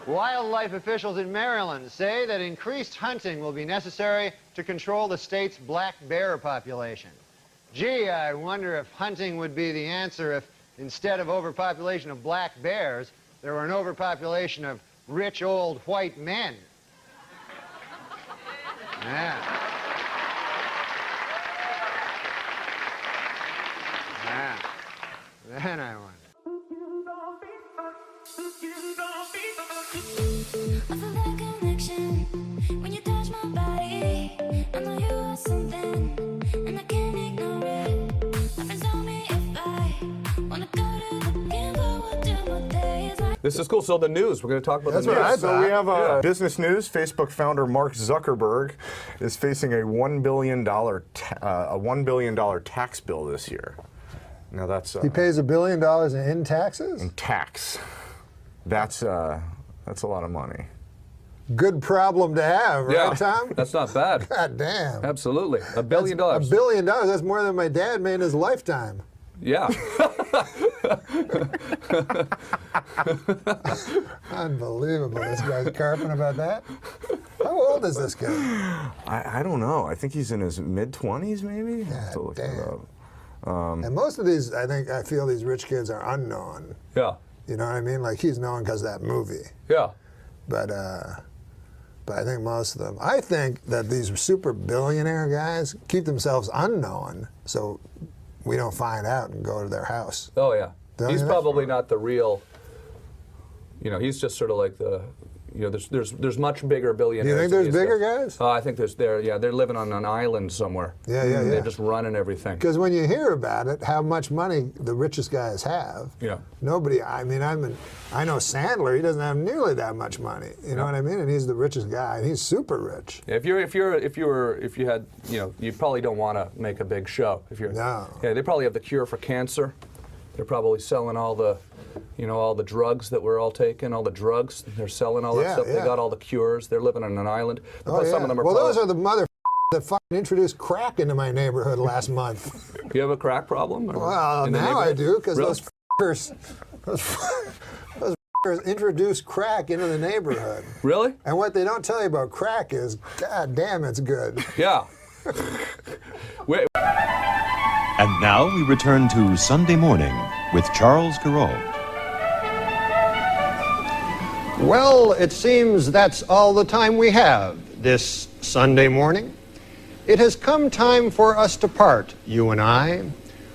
Wildlife officials in Maryland say that increased hunting will be necessary to control the state's black bear population. Gee, I wonder if hunting would be the answer if instead of overpopulation of black bears, there were an overpopulation of rich old white men. Yeah. Yeah. Then I wonder. I feel that connection when you touch my body. I know you are something, and I can't ignore it. My friends tell me if I wanna go to the gamble, we'll do my days like. This is cool. So the news, we're going to talk about the news. So we have business news. Facebook founder Mark Zuckerberg is facing a $1 billion tax bill this year. Now that's he pays $1 billion in taxes? In tax. That's a lot of money. Good problem to have, right, Tom? That's not bad. God damn. Absolutely. $1 billion. $1 billion. That's more than my dad made in his lifetime. Yeah. Unbelievable. This guy's carping about that. How old is this guy? I don't know. I think he's in his mid-20s, maybe. God damn. And most of these, I feel these rich kids are unknown. Yeah. You know what I mean? Like he's known because of that movie. Yeah. But I think most of them. I think that these super billionaire guys keep themselves unknown, so we don't find out and go to their house. Oh yeah. Don't He's you probably not the real. You know, he's just sort of like the. You know, there's much bigger billionaires. Do you think there's bigger guys? I think they're living on an island somewhere. Yeah. They're just running everything. Because when you hear about it, how much money the richest guys have. Yeah. Nobody. I mean, I know Sandler. He doesn't have nearly that much money. You know what I mean? And he's the richest guy. And he's super rich. Yeah, if you had, you know, you probably don't want to make a big show. No. Yeah, they probably have the cure for cancer. They're probably selling all the. You know, all the drugs that we're all taking, all the drugs, they're selling all that stuff. They got all the cures. They're living on an island. Some of them are those are the mother that fucking introduced crack into my neighborhood last month. Do you have a crack problem? Well, now I do, because those introduced crack into the neighborhood. Really? And what they don't tell you about crack is, God damn, it's good. Yeah. And now we return to Sunday Morning with Charles Kuralt. Well, it seems that's all the time we have this Sunday morning. It has come time for us to part, you and I,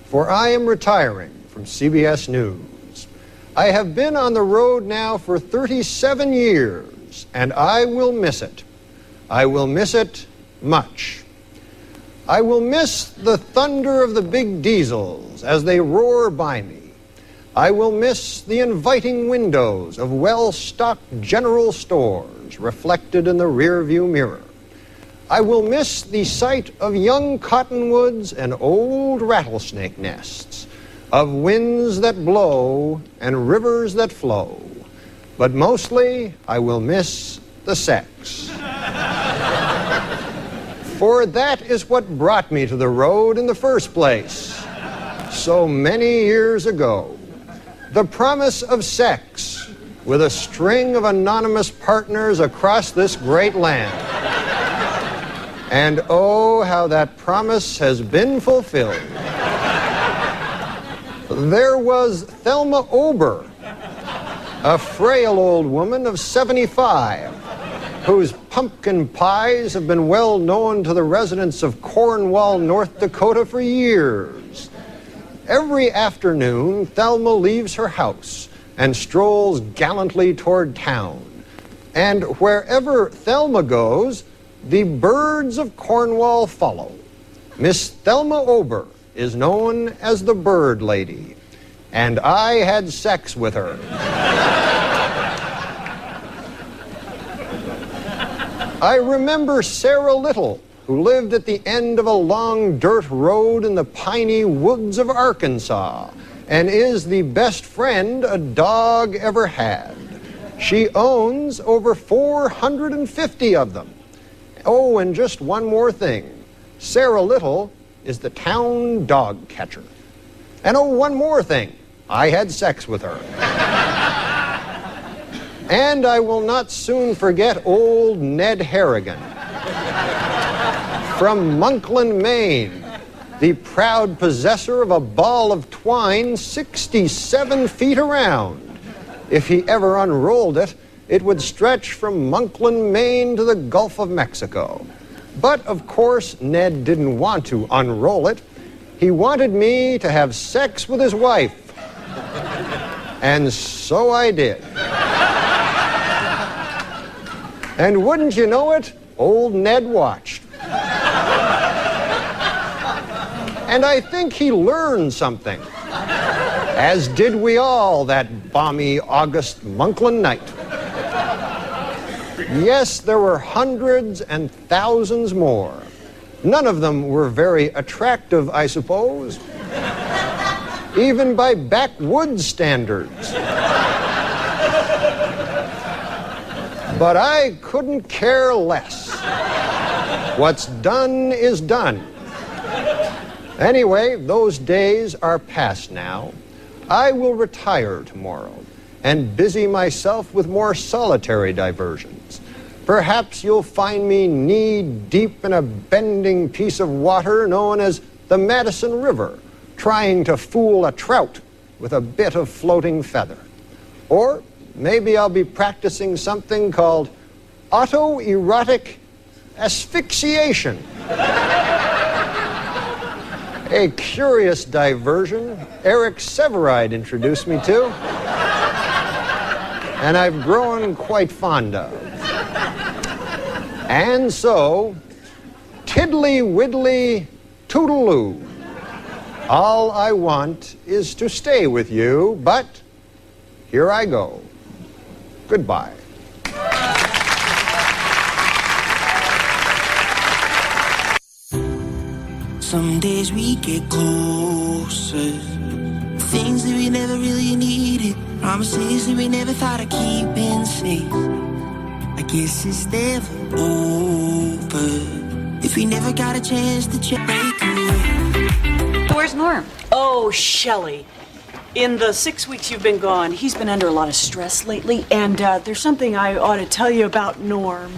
for I am retiring from CBS News. I have been on the road now for 37 years, and I will miss it. I will miss it much. I will miss the thunder of the big diesels as they roar by me. I will miss the inviting windows of well-stocked general stores reflected in the rearview mirror. I will miss the sight of young cottonwoods and old rattlesnake nests, of winds that blow and rivers that flow. But mostly, I will miss the sex. For that is what brought me to the road in the first place, so many years ago. The promise of sex with a string of anonymous partners across this great land. And oh, how that promise has been fulfilled. There was Thelma Ober, a frail old woman of 75, whose pumpkin pies have been well known to the residents of Cornwall, North Dakota for years. Every afternoon, Thelma leaves her house and strolls gallantly toward town. And wherever Thelma goes, the birds of Cornwall follow. Miss Thelma Ober is known as the Bird Lady, and I had sex with her. I remember Sarah Little, who lived at the end of a long dirt road in the piney woods of Arkansas, and is the best friend a dog ever had. She owns over 450 of them. Oh, and just one more thing. Sarah Little is the town dog catcher. And oh, one more thing. I had sex with her. And I will not soon forget old Ned Harrigan. From Monkland, Maine, the proud possessor of a ball of twine 67 feet around. If he ever unrolled it, it would stretch from Monkland, Maine to the Gulf of Mexico. But, of course, Ned didn't want to unroll it. He wanted me to have sex with his wife. And so I did. And wouldn't you know it, old Ned watched. And I think he learned something, as did we all that balmy August Monkland night. Yes, there were hundreds and thousands more. None of them were very attractive, I suppose, even by backwoods standards. But I couldn't care less. What's done is done. Anyway, those days are past now. I will retire tomorrow and busy myself with more solitary diversions. Perhaps you'll find me knee-deep in a bending piece of water known as the Madison River, trying to fool a trout with a bit of floating feather. Or maybe I'll be practicing something called autoerotic asphyxiation. A curious diversion Eric Severide introduced me to, and I've grown quite fond of. And so, tiddly-widdly toodaloo. All I want is to stay with you, but here I go. Goodbye. Some days we get closer. Things that we never really needed. Promises that we never thought of keeping safe. I guess it's never over if we never got a chance to break away. Where's Norm? Oh, Shelley. In the 6 weeks you've been gone, he's been under a lot of stress lately, and there's something I ought to tell you about Norm.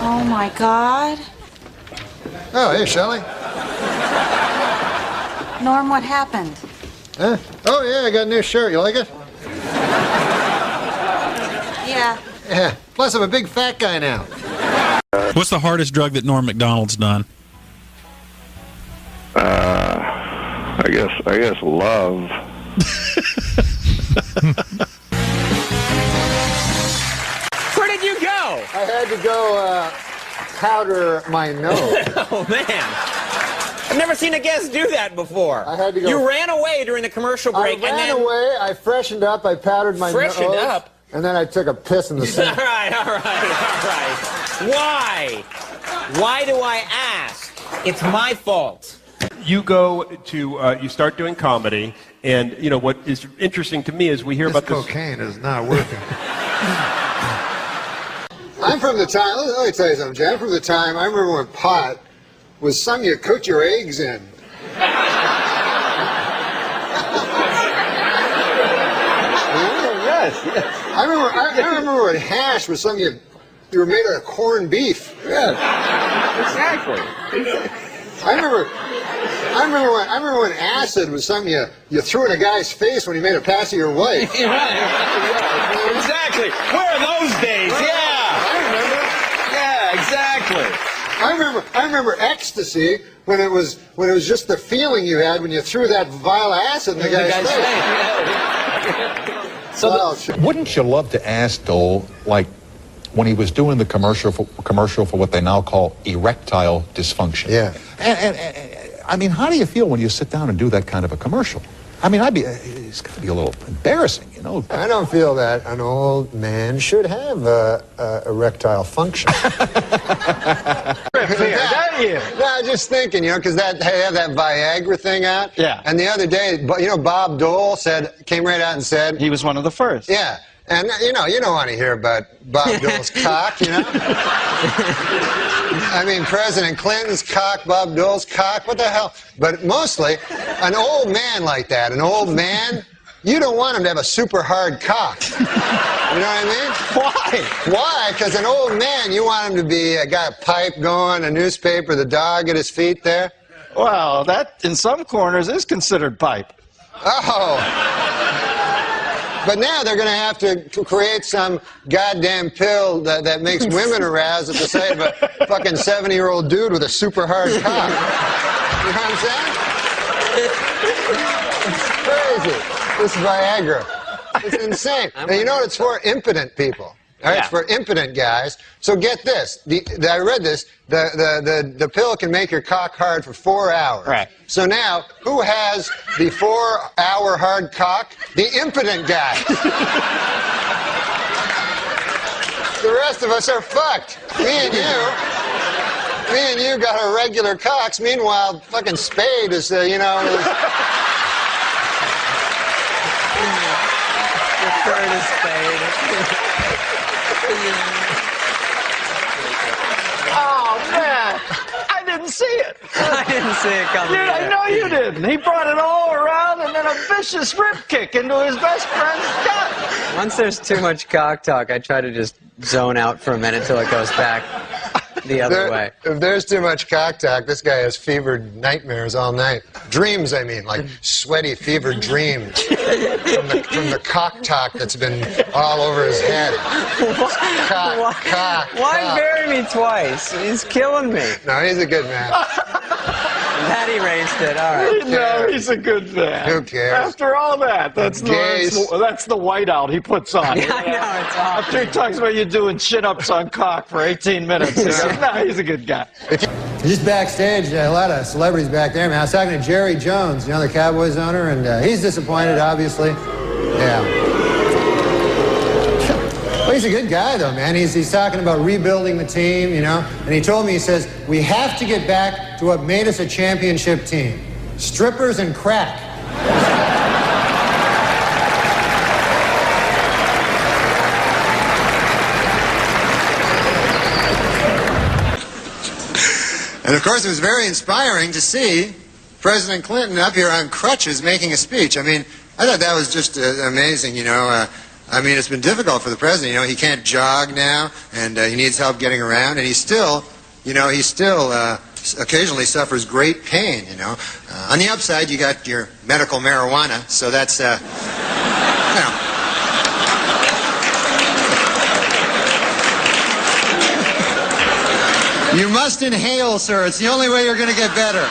Oh, my God. Oh, hey, Shelley. Norm, what happened? Huh? Oh, yeah, I got a new shirt. You like it? Yeah. Yeah. Plus, I'm a big fat guy now. What's the hardest drug that Norm MacDonald's done? I guess love. Where did you go? I had to go powder my nose. Oh, man. I've never seen a guest do that before. I had to go. You ran away during the commercial break. I ran away, I freshened up, I powdered my nose. Freshened up? And then I took a piss in the sink. All right. Why? Why do I ask? It's my fault. You go to, you start doing comedy, and, you know, what is interesting to me is we hear about this. Cocaine is not working. I'm from the time, let me tell you something, Jay. I'm from the time, I remember when pot was something you cooked your eggs in. Yes. I remember when hash was something you were made out of corned beef. Yes. Exactly. I remember when acid was something you threw in a guy's face when he made a pass of your wife. Exactly. Where are those days? Yeah. I remember. Yeah, exactly. I remember ecstasy when it was just the feeling you had when you threw that vile acid in the guy's face. So wouldn't you love to ask Dole, like, when he was doing the commercial for what they now call erectile dysfunction? Yeah. And I mean, how do you feel when you sit down and do that kind of a commercial? I mean, it's going to be a little embarrassing, you know. I don't feel that an old man should have erectile function. No, just thinking, you know, because they have that Viagra thing out. Yeah. And the other day, you know, Bob Dole came right out and said he was one of the first. Yeah. And, you don't want to hear about Bob Dole's cock, you know? I mean, President Clinton's cock, Bob Dole's cock, what the hell? But mostly, an old man like that, you don't want him to have a super hard cock. You know what I mean? Why? Why? Because an old man, you want him to be, got a pipe going, a newspaper, the dog at his feet there. Well, that, in some corners, is considered pipe. Oh. But now they're going to have to create some goddamn pill that makes women aroused at the sight of a fucking 70-year-old dude with a super hard cock. You know what I'm saying? It's crazy. This Viagra. It's insane. And you know what it's for? Impotent people. All right, it's for impotent guys. So get this. I read this. The pill can make your cock hard for 4 hours. Right. So now, who has the 4-hour hard cock? The impotent guy. The rest of us are fucked. Me and you got our regular cocks. Meanwhile, fucking Spade is, Curtis Spade. Oh, man. I didn't see it. I didn't see it coming. Dude, I know you didn't. He brought it all around and then a vicious rip kick into his best friend's gut. Once there's too much cock talk, I try to just zone out for a minute till it goes back the other way. If there's too much cock talk, this guy has fevered nightmares all night. Dreams, I mean, like sweaty, fevered dreams from the cock talk that's been all over his head. Why bury me twice? He's killing me. No, he's a good man. That erased it. All right. No, he's a good man. Who cares? After all that, that's the whiteout he puts on. Yeah, I know, it's awesome. After he talks about you doing chin-ups on cock for 18 minutes, he goes, no, he's a good guy. Just backstage, a lot of celebrities back there, man. I was talking to Jerry Jones, the Cowboys owner, and he's disappointed, obviously. Yeah. Well, he's a good guy, though, man. He's talking about rebuilding the team, and he told me, he says, we have to get back to what made us a championship team. Strippers and crack. And, of course, it was very inspiring to see President Clinton up here on crutches making a speech. I mean, I thought that was just amazing, I mean, it's been difficult for the president. He can't jog now, and he needs help getting around, and he still occasionally suffers great pain, On the upside, you got your medical marijuana, so that's, You must inhale, sir. It's the only way you're going to get better.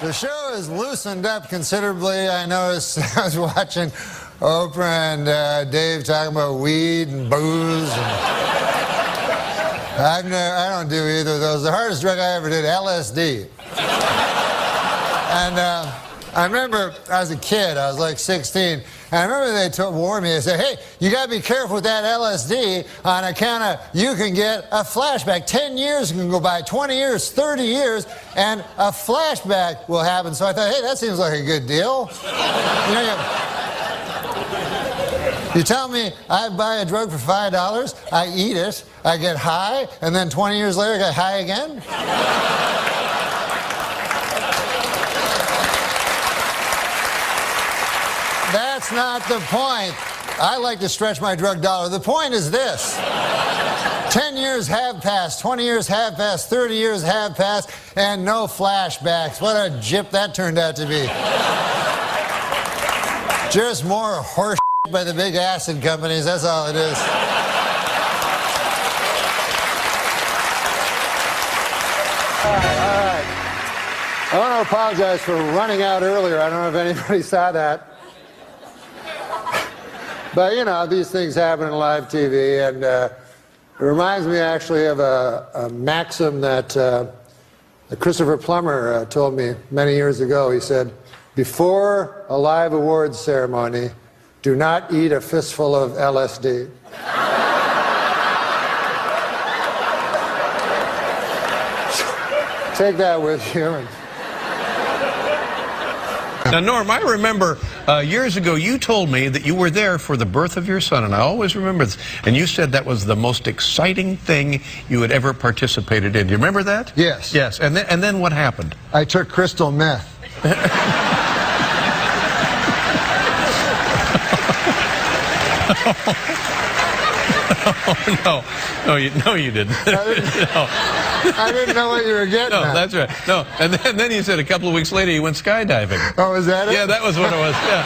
The show has loosened up considerably. I noticed I was watching Oprah and Dave talking about weed and booze. And I don't do either of those. The hardest drug I ever did, LSD. And I remember I was a kid, I was like 16, and I remember they warned me, they said, hey, you gotta be careful with that LSD on account of you can get a flashback. 10 years can go by, 20 years, 30 years, and a flashback will happen. So I thought, hey, that seems like a good deal. You tell me I buy a drug for $5, I eat it, I get high, and then 20 years later I get high again? That's not the point. I like to stretch my drug dollar. The point is this. 10 years have passed, 20 years have passed, 30 years have passed, and no flashbacks. What a gyp that turned out to be. Just more horse by the big acid companies, that's all it is. All right. I want to apologize for running out earlier. I don't know if anybody saw that. But, you know, these things happen in live TV, and it reminds me actually of a maxim that Christopher Plummer told me many years ago. He said, before a live awards ceremony, do not eat a fistful of LSD. Take that with you. Now, Norm, I remember years ago you told me that you were there for the birth of your son, and I always remember this. And you said that was the most exciting thing you had ever participated in. Do you remember that? Yes. Yes. And then what happened? I took crystal meth. No, you didn't. I didn't know what you were getting at. No, that's right. No, and then you said a couple of weeks later you went skydiving. Oh, was that it? Yeah, that was what it was. Yeah.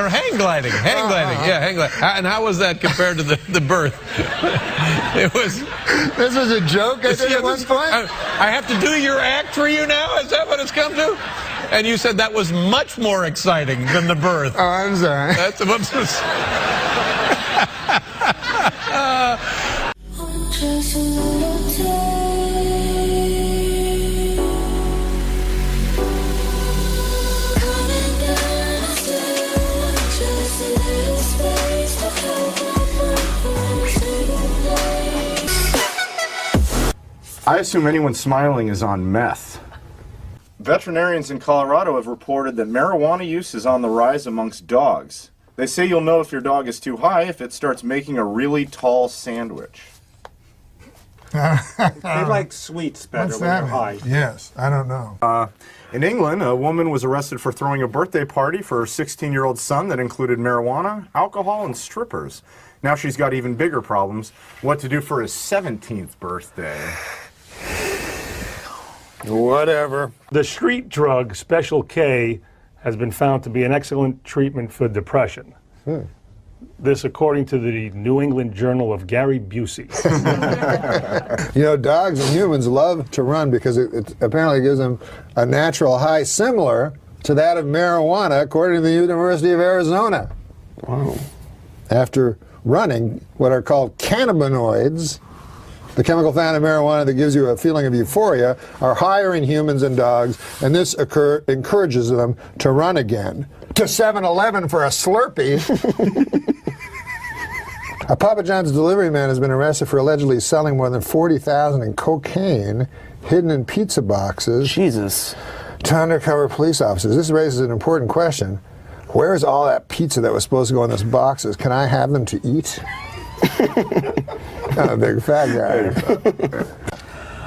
Or hang gliding. Yeah, hang gliding. And how was that compared to the birth? It was. This was a joke I did at one point? I have to do your act for you now? Is that what it's come to? And you said that was much more exciting than the birth. Oh, I'm sorry. That's whoops. Just a little coming down the stairs, just a little space to hold I assume anyone smiling is on meth. Veterinarians in Colorado have reported that marijuana use is on the rise amongst dogs. They say you'll know if your dog is too high if it starts making a really tall sandwich. They like sweets better when they're high. Yes, I don't know. In England, a woman was arrested for throwing a birthday party for her 16-year-old son that included marijuana, alcohol, and strippers. Now she's got even bigger problems. What to do for his 17th birthday. Whatever. The street drug Special K has been found to be an excellent treatment for depression. This according to the New England Journal of Gary Busey. You know, dogs and humans love to run because it apparently gives them a natural high similar to that of marijuana, according to the University of Arizona. Wow. After running what are called cannabinoids, the chemical found in marijuana that gives you a feeling of euphoria, are higher in humans and dogs, and this encourages them to run again. To 7-Eleven for a Slurpee. A Papa John's delivery man has been arrested for allegedly selling more than $40,000 in cocaine hidden in pizza boxes. Jesus. To undercover police officers. This raises an important question. Where is all that pizza that was supposed to go in those boxes? Can I have them to eat? I'm a big fat guy.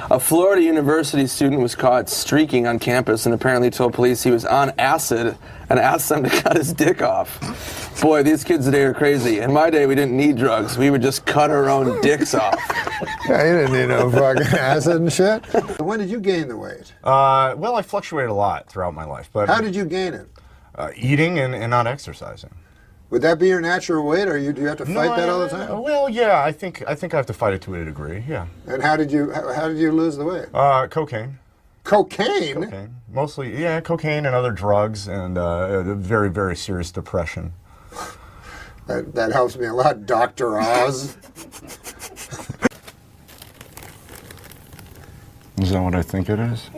A Florida University student was caught streaking on campus and apparently told police he was on acid and asked them to cut his dick off. Boy, these kids today are crazy. In my day, we didn't need drugs. We would just cut our own dicks off. Yeah, you didn't need no fucking acid and shit. When did you gain the weight? Well, I fluctuated a lot throughout my life. But how did you gain it? Eating and not exercising. Would that be your natural weight, or do you have to fight that all the time? Well, yeah, I think I have to fight it to a degree. Yeah. And how did you lose the weight? Cocaine. Cocaine? Cocaine. Mostly, yeah, cocaine and other drugs, and a very, very serious depression. That helps me a lot, Dr. Oz. Is that what I think it is?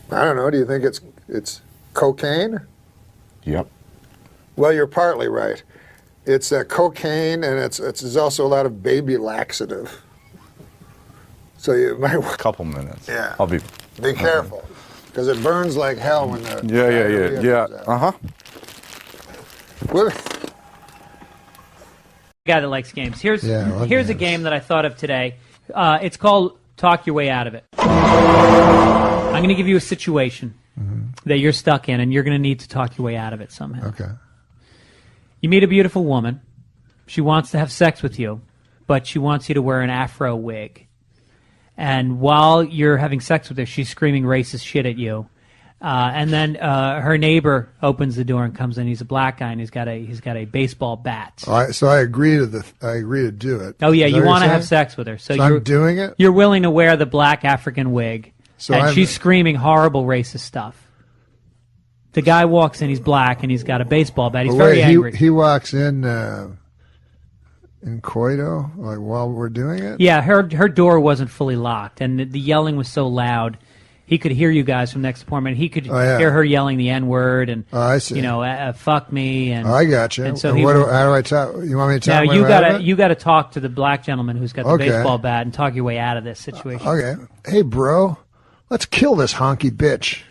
I don't know. Do you think it's cocaine? Yep. Well, you're partly right. It's cocaine, and it's also a lot of baby laxative. So you might a couple minutes. Yeah. I'll be careful, because it burns like hell when the yeah. Uh-huh. Guy that likes games. Here's games. a game that I thought of today. It's called Talk Your Way Out of It. I'm going to give you a situation that you're stuck in, and you're going to need to talk your way out of it somehow. Okay. You meet a beautiful woman. She wants to have sex with you, but she wants you to wear an afro wig. And while you're having sex with her, she's screaming racist shit at you. And then her neighbor opens the door and comes in. He's a black guy, and he's got a baseball bat. So I agree to do it. Oh yeah, you want to have sex with her, so you're I'm doing it. You're willing to wear the black African wig, and she's screaming horrible racist stuff. The guy walks in. He's black, and he's got a baseball bat. He's very angry. He walks in coito, like while we're doing it. Yeah, her door wasn't fully locked, and the yelling was so loud. He could hear you guys from next apartment. He could hear her yelling the N-word and I see. Fuck me. And I got you. And so how do I talk? You want me to talk? Now you got to talk to the black gentleman who's got the baseball bat and talk your way out of this situation. Okay. Hey, bro, let's kill this honky bitch.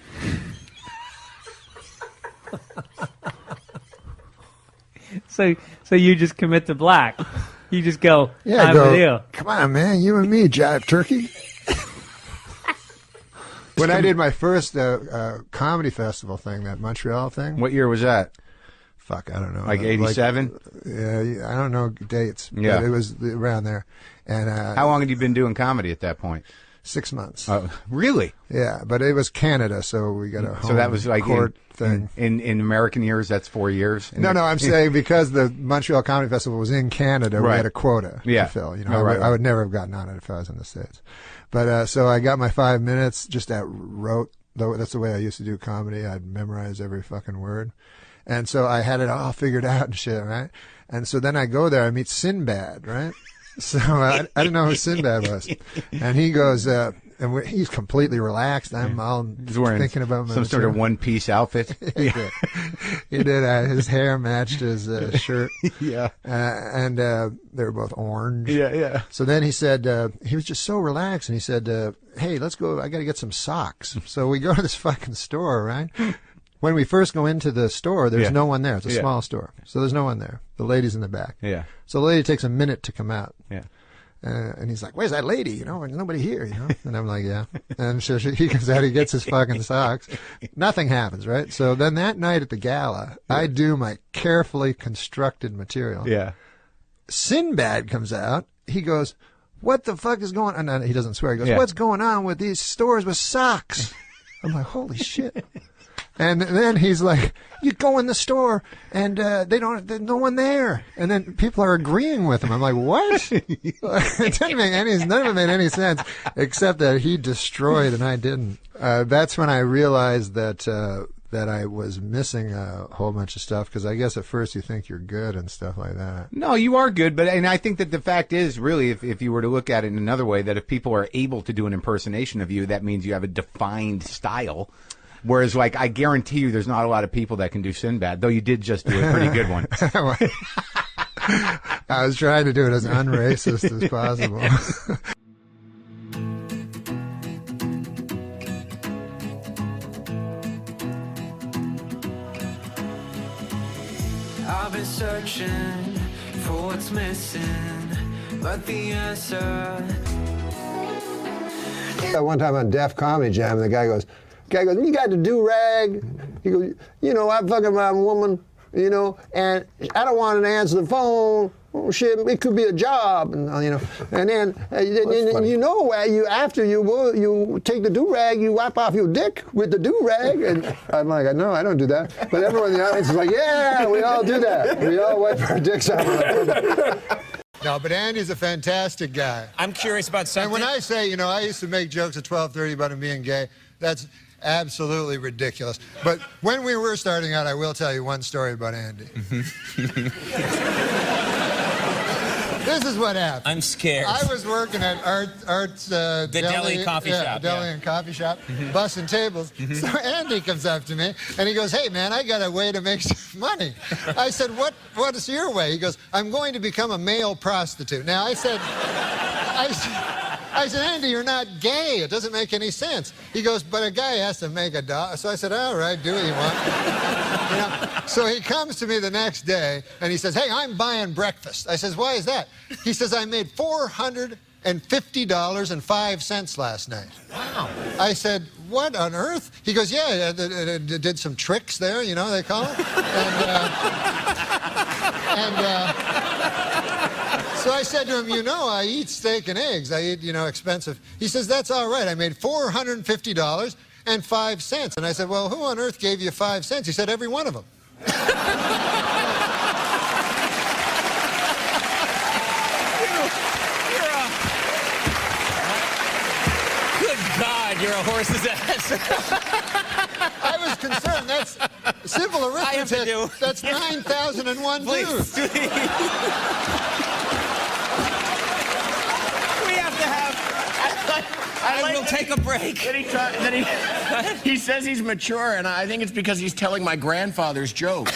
So you just commit to black. You just go. Yeah, I'm with you. Come on, man. You and me, jive turkey. When I did my first comedy festival thing, that Montreal thing. What year was that? Fuck, I don't know. Like 87? Yeah, I don't know dates. Yeah. But it was around there. And how long had you been doing comedy at that point? 6 months. Oh, really? Yeah, but it was Canada, so we got a home so that was like court thing. In American years, that's 4 years? No, I'm saying because the Montreal Comedy Festival was in Canada, we had a quota to fill. I would never have gotten on it if I was in the States. But so I got my 5 minutes, just wrote. That's the way I used to do comedy. I'd memorize every fucking word. And so I had it all figured out and shit, right? And so then I go there, I meet Sinbad, right? So I didn't know who Sinbad was. And he goes, and he's completely relaxed. I'm all thinking about some sort of one-piece outfit. He did. His hair matched his shirt. Yeah. And they were both orange. Yeah. So then he said, he was just so relaxed, and he said, hey, let's go. I got to get some socks. So we go to this fucking store, right? When we first go into the store, there's no one there. It's a small store. So there's no one there. The lady's in the back. Yeah. So the lady takes a minute to come out. Yeah. And he's like, where's that lady? There's nobody here, And I'm like, yeah. And so he comes out, he gets his fucking socks. Nothing happens, right? So then that night at the gala, I do my carefully constructed material. Yeah. Sinbad comes out. He goes, what the fuck is going on? No, he doesn't swear. He goes, what's going on with these stores with socks? I'm like, holy shit. And then he's like, you go in the store and there's no one there. And then people are agreeing with him. I'm like, what? It didn't make none of it made any sense except that he destroyed and I didn't. That's when I realized that I was missing a whole bunch of stuff, because I guess at first you think you're good and stuff like that. No, you are good, and I think that the fact is, really, if you were to look at it in another way, that if people are able to do an impersonation of you, that means you have a defined style. Whereas, like, I guarantee you there's not a lot of people that can do Sinbad, though you did just do a pretty good one. I was trying to do it as unracist as possible. I've been searching for what's missing, but the answer. One time on Def Comedy Jam, the guy goes, you got the do-rag? He goes, I'm fucking my woman, and I don't want to answer the phone. Oh, shit, it could be a job, and then after you take the do-rag, you wipe off your dick with the do-rag, and I'm like, no, I don't do that. But everyone in the audience is like, yeah, we all do that. We all wipe our dicks off. No, but Andy's a fantastic guy. I'm curious about something. And when I say, I used to make jokes at 12:30 about him being gay, that's absolutely ridiculous. But when we were starting out, I will tell you one story about Andy. This is what happened. I'm scared. I was working at Art's the deli coffee shop. Deli and coffee shop, bussing tables. So Andy comes up to me and he goes, "Hey man, I got a way to make some money." I said, "What is your way?" He goes, "I'm going to become a male prostitute." Now I said, "Andy, you're not gay. It doesn't make any sense." He goes, "But a guy has to make a dollar." So I said, "All right, do what you want." So he comes to me the next day and he says, "Hey, I'm buying breakfast." I says, "Why is that?" He says, "I made $450.05 last night." Wow. I said, "What on earth?" He goes, "Yeah, did some tricks there, they call it." So I said to him, I eat steak and eggs. I eat, expensive. He says, "That's all right. I made $450.05. And I said, "Well, who on earth gave you 5 cents?" He said, "Every one of them." Good God, you're a horse's ass. I was concerned. That's simple arithmetic. That's 9,001 dues. I will take a break. He says he's mature, and I think it's because he's telling my grandfather's jokes.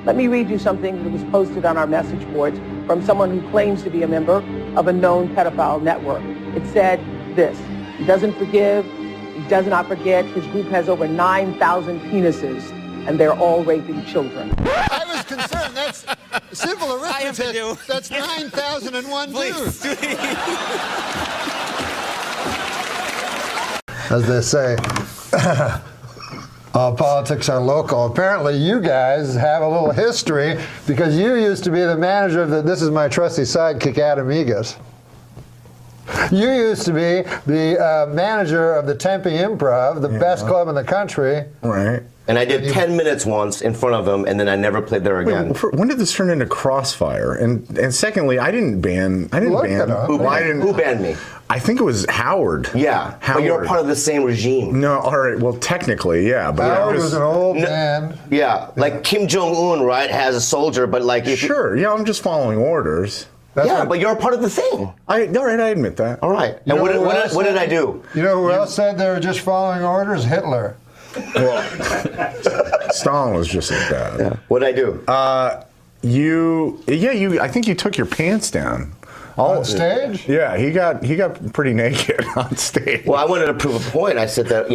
Let me read you something that was posted on our message boards from someone who claims to be a member of a known pedophile network. It said this: "He doesn't forgive, he does not forget, his group has over 9,000 penises, and they're all raping children." I was concerned. That's simple arithmetic. That's 9,001 dues. As they say, politics are local. Apparently, you guys have a little history because you used to be the manager of this is my trusty sidekick, Adam Egas. You used to be the manager of the Tempe Improv, the best club in the country. Right. And I did 10 minutes once in front of them, and then I never played there again. Wait, when did this turn into Crossfire? And secondly, I didn't ban. Who banned me? I think it was Howard. Yeah, Howard. But you're part of the same regime. No, all right. Well, technically, yeah. But Howard was an old man. Yeah, like Kim Jong-un, right, has a soldier, but like if yeah, I'm just following orders. But you're a part of the thing. All right, I admit that. All right. And what did I do? You know who else said they were just following orders? Hitler. Well, Stalin was just as bad. Yeah. What did I do? I think you took your pants down. On stage? Yeah, he got pretty naked on stage. Well, I wanted to prove a point. I said that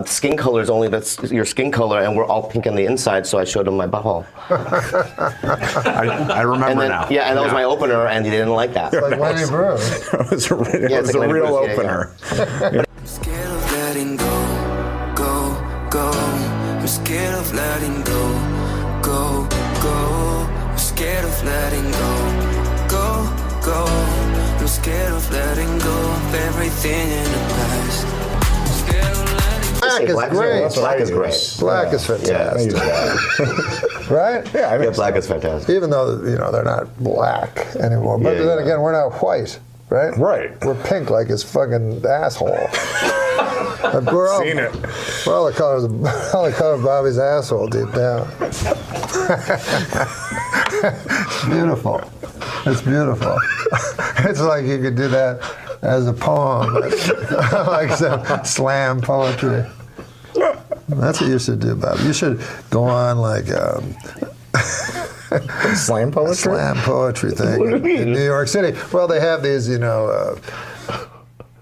skin color is only that's your skin color, and we're all pink on the inside. So I showed him my butthole. I remember now. Yeah, and that was my opener, and he didn't like that. It's like Lenny Bruce. It was a real opener. I'm scared of letting go. I'm scared of letting go. I'm scared of letting go. I'm scared of letting go of everything in the past. Black is great. Black is great. Black is fantastic. Right? Yeah, black is fantastic. Even though they're not black anymore, but then again, we're not white, right? Right. We're pink like his fucking asshole. We're all, Seen it. We're all the color of Bobby's asshole deep down. It's beautiful. It's beautiful. It's like you could do that as a poem, like some slam poetry. That's what you should do, Bob. You should go on like slam poetry? Slam poetry thing in New York City. Well, they have these,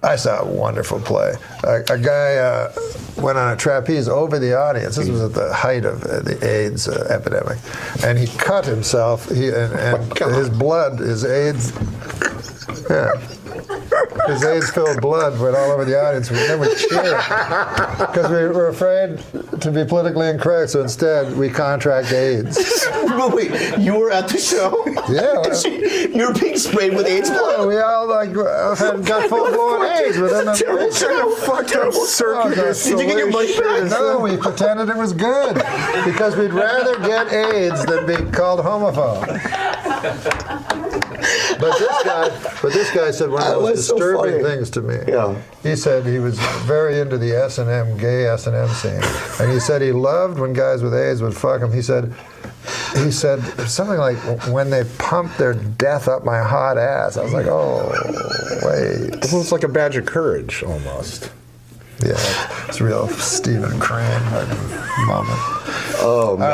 I saw a wonderful play. A guy went on a trapeze over the audience. This was at the height of the AIDS epidemic, and he cut himself. And his blood, his AIDS. Yeah. his AIDS-filled blood went all over the audience. We then would cheer because we were afraid to be politically incorrect. So instead, we contract AIDS. But wait, you were at the show? Yeah. You were being sprayed with AIDS blood? Yeah, we all got full-blown AIDS within a terrible circus. Did you get your money back? No, we pretended it was good because we'd rather get AIDS than be called homophobe. But this guy said one of the most disturbing things to me. Yeah. He said he was very into the S&M, gay S&M scene. And he said he loved when guys with AIDS would fuck him. He said something like, when they pumped their death up my hot ass. I was like, oh, wait. It looks like a badge of courage, almost. Yeah, it's a real Stephen Crane moment. Oh, man.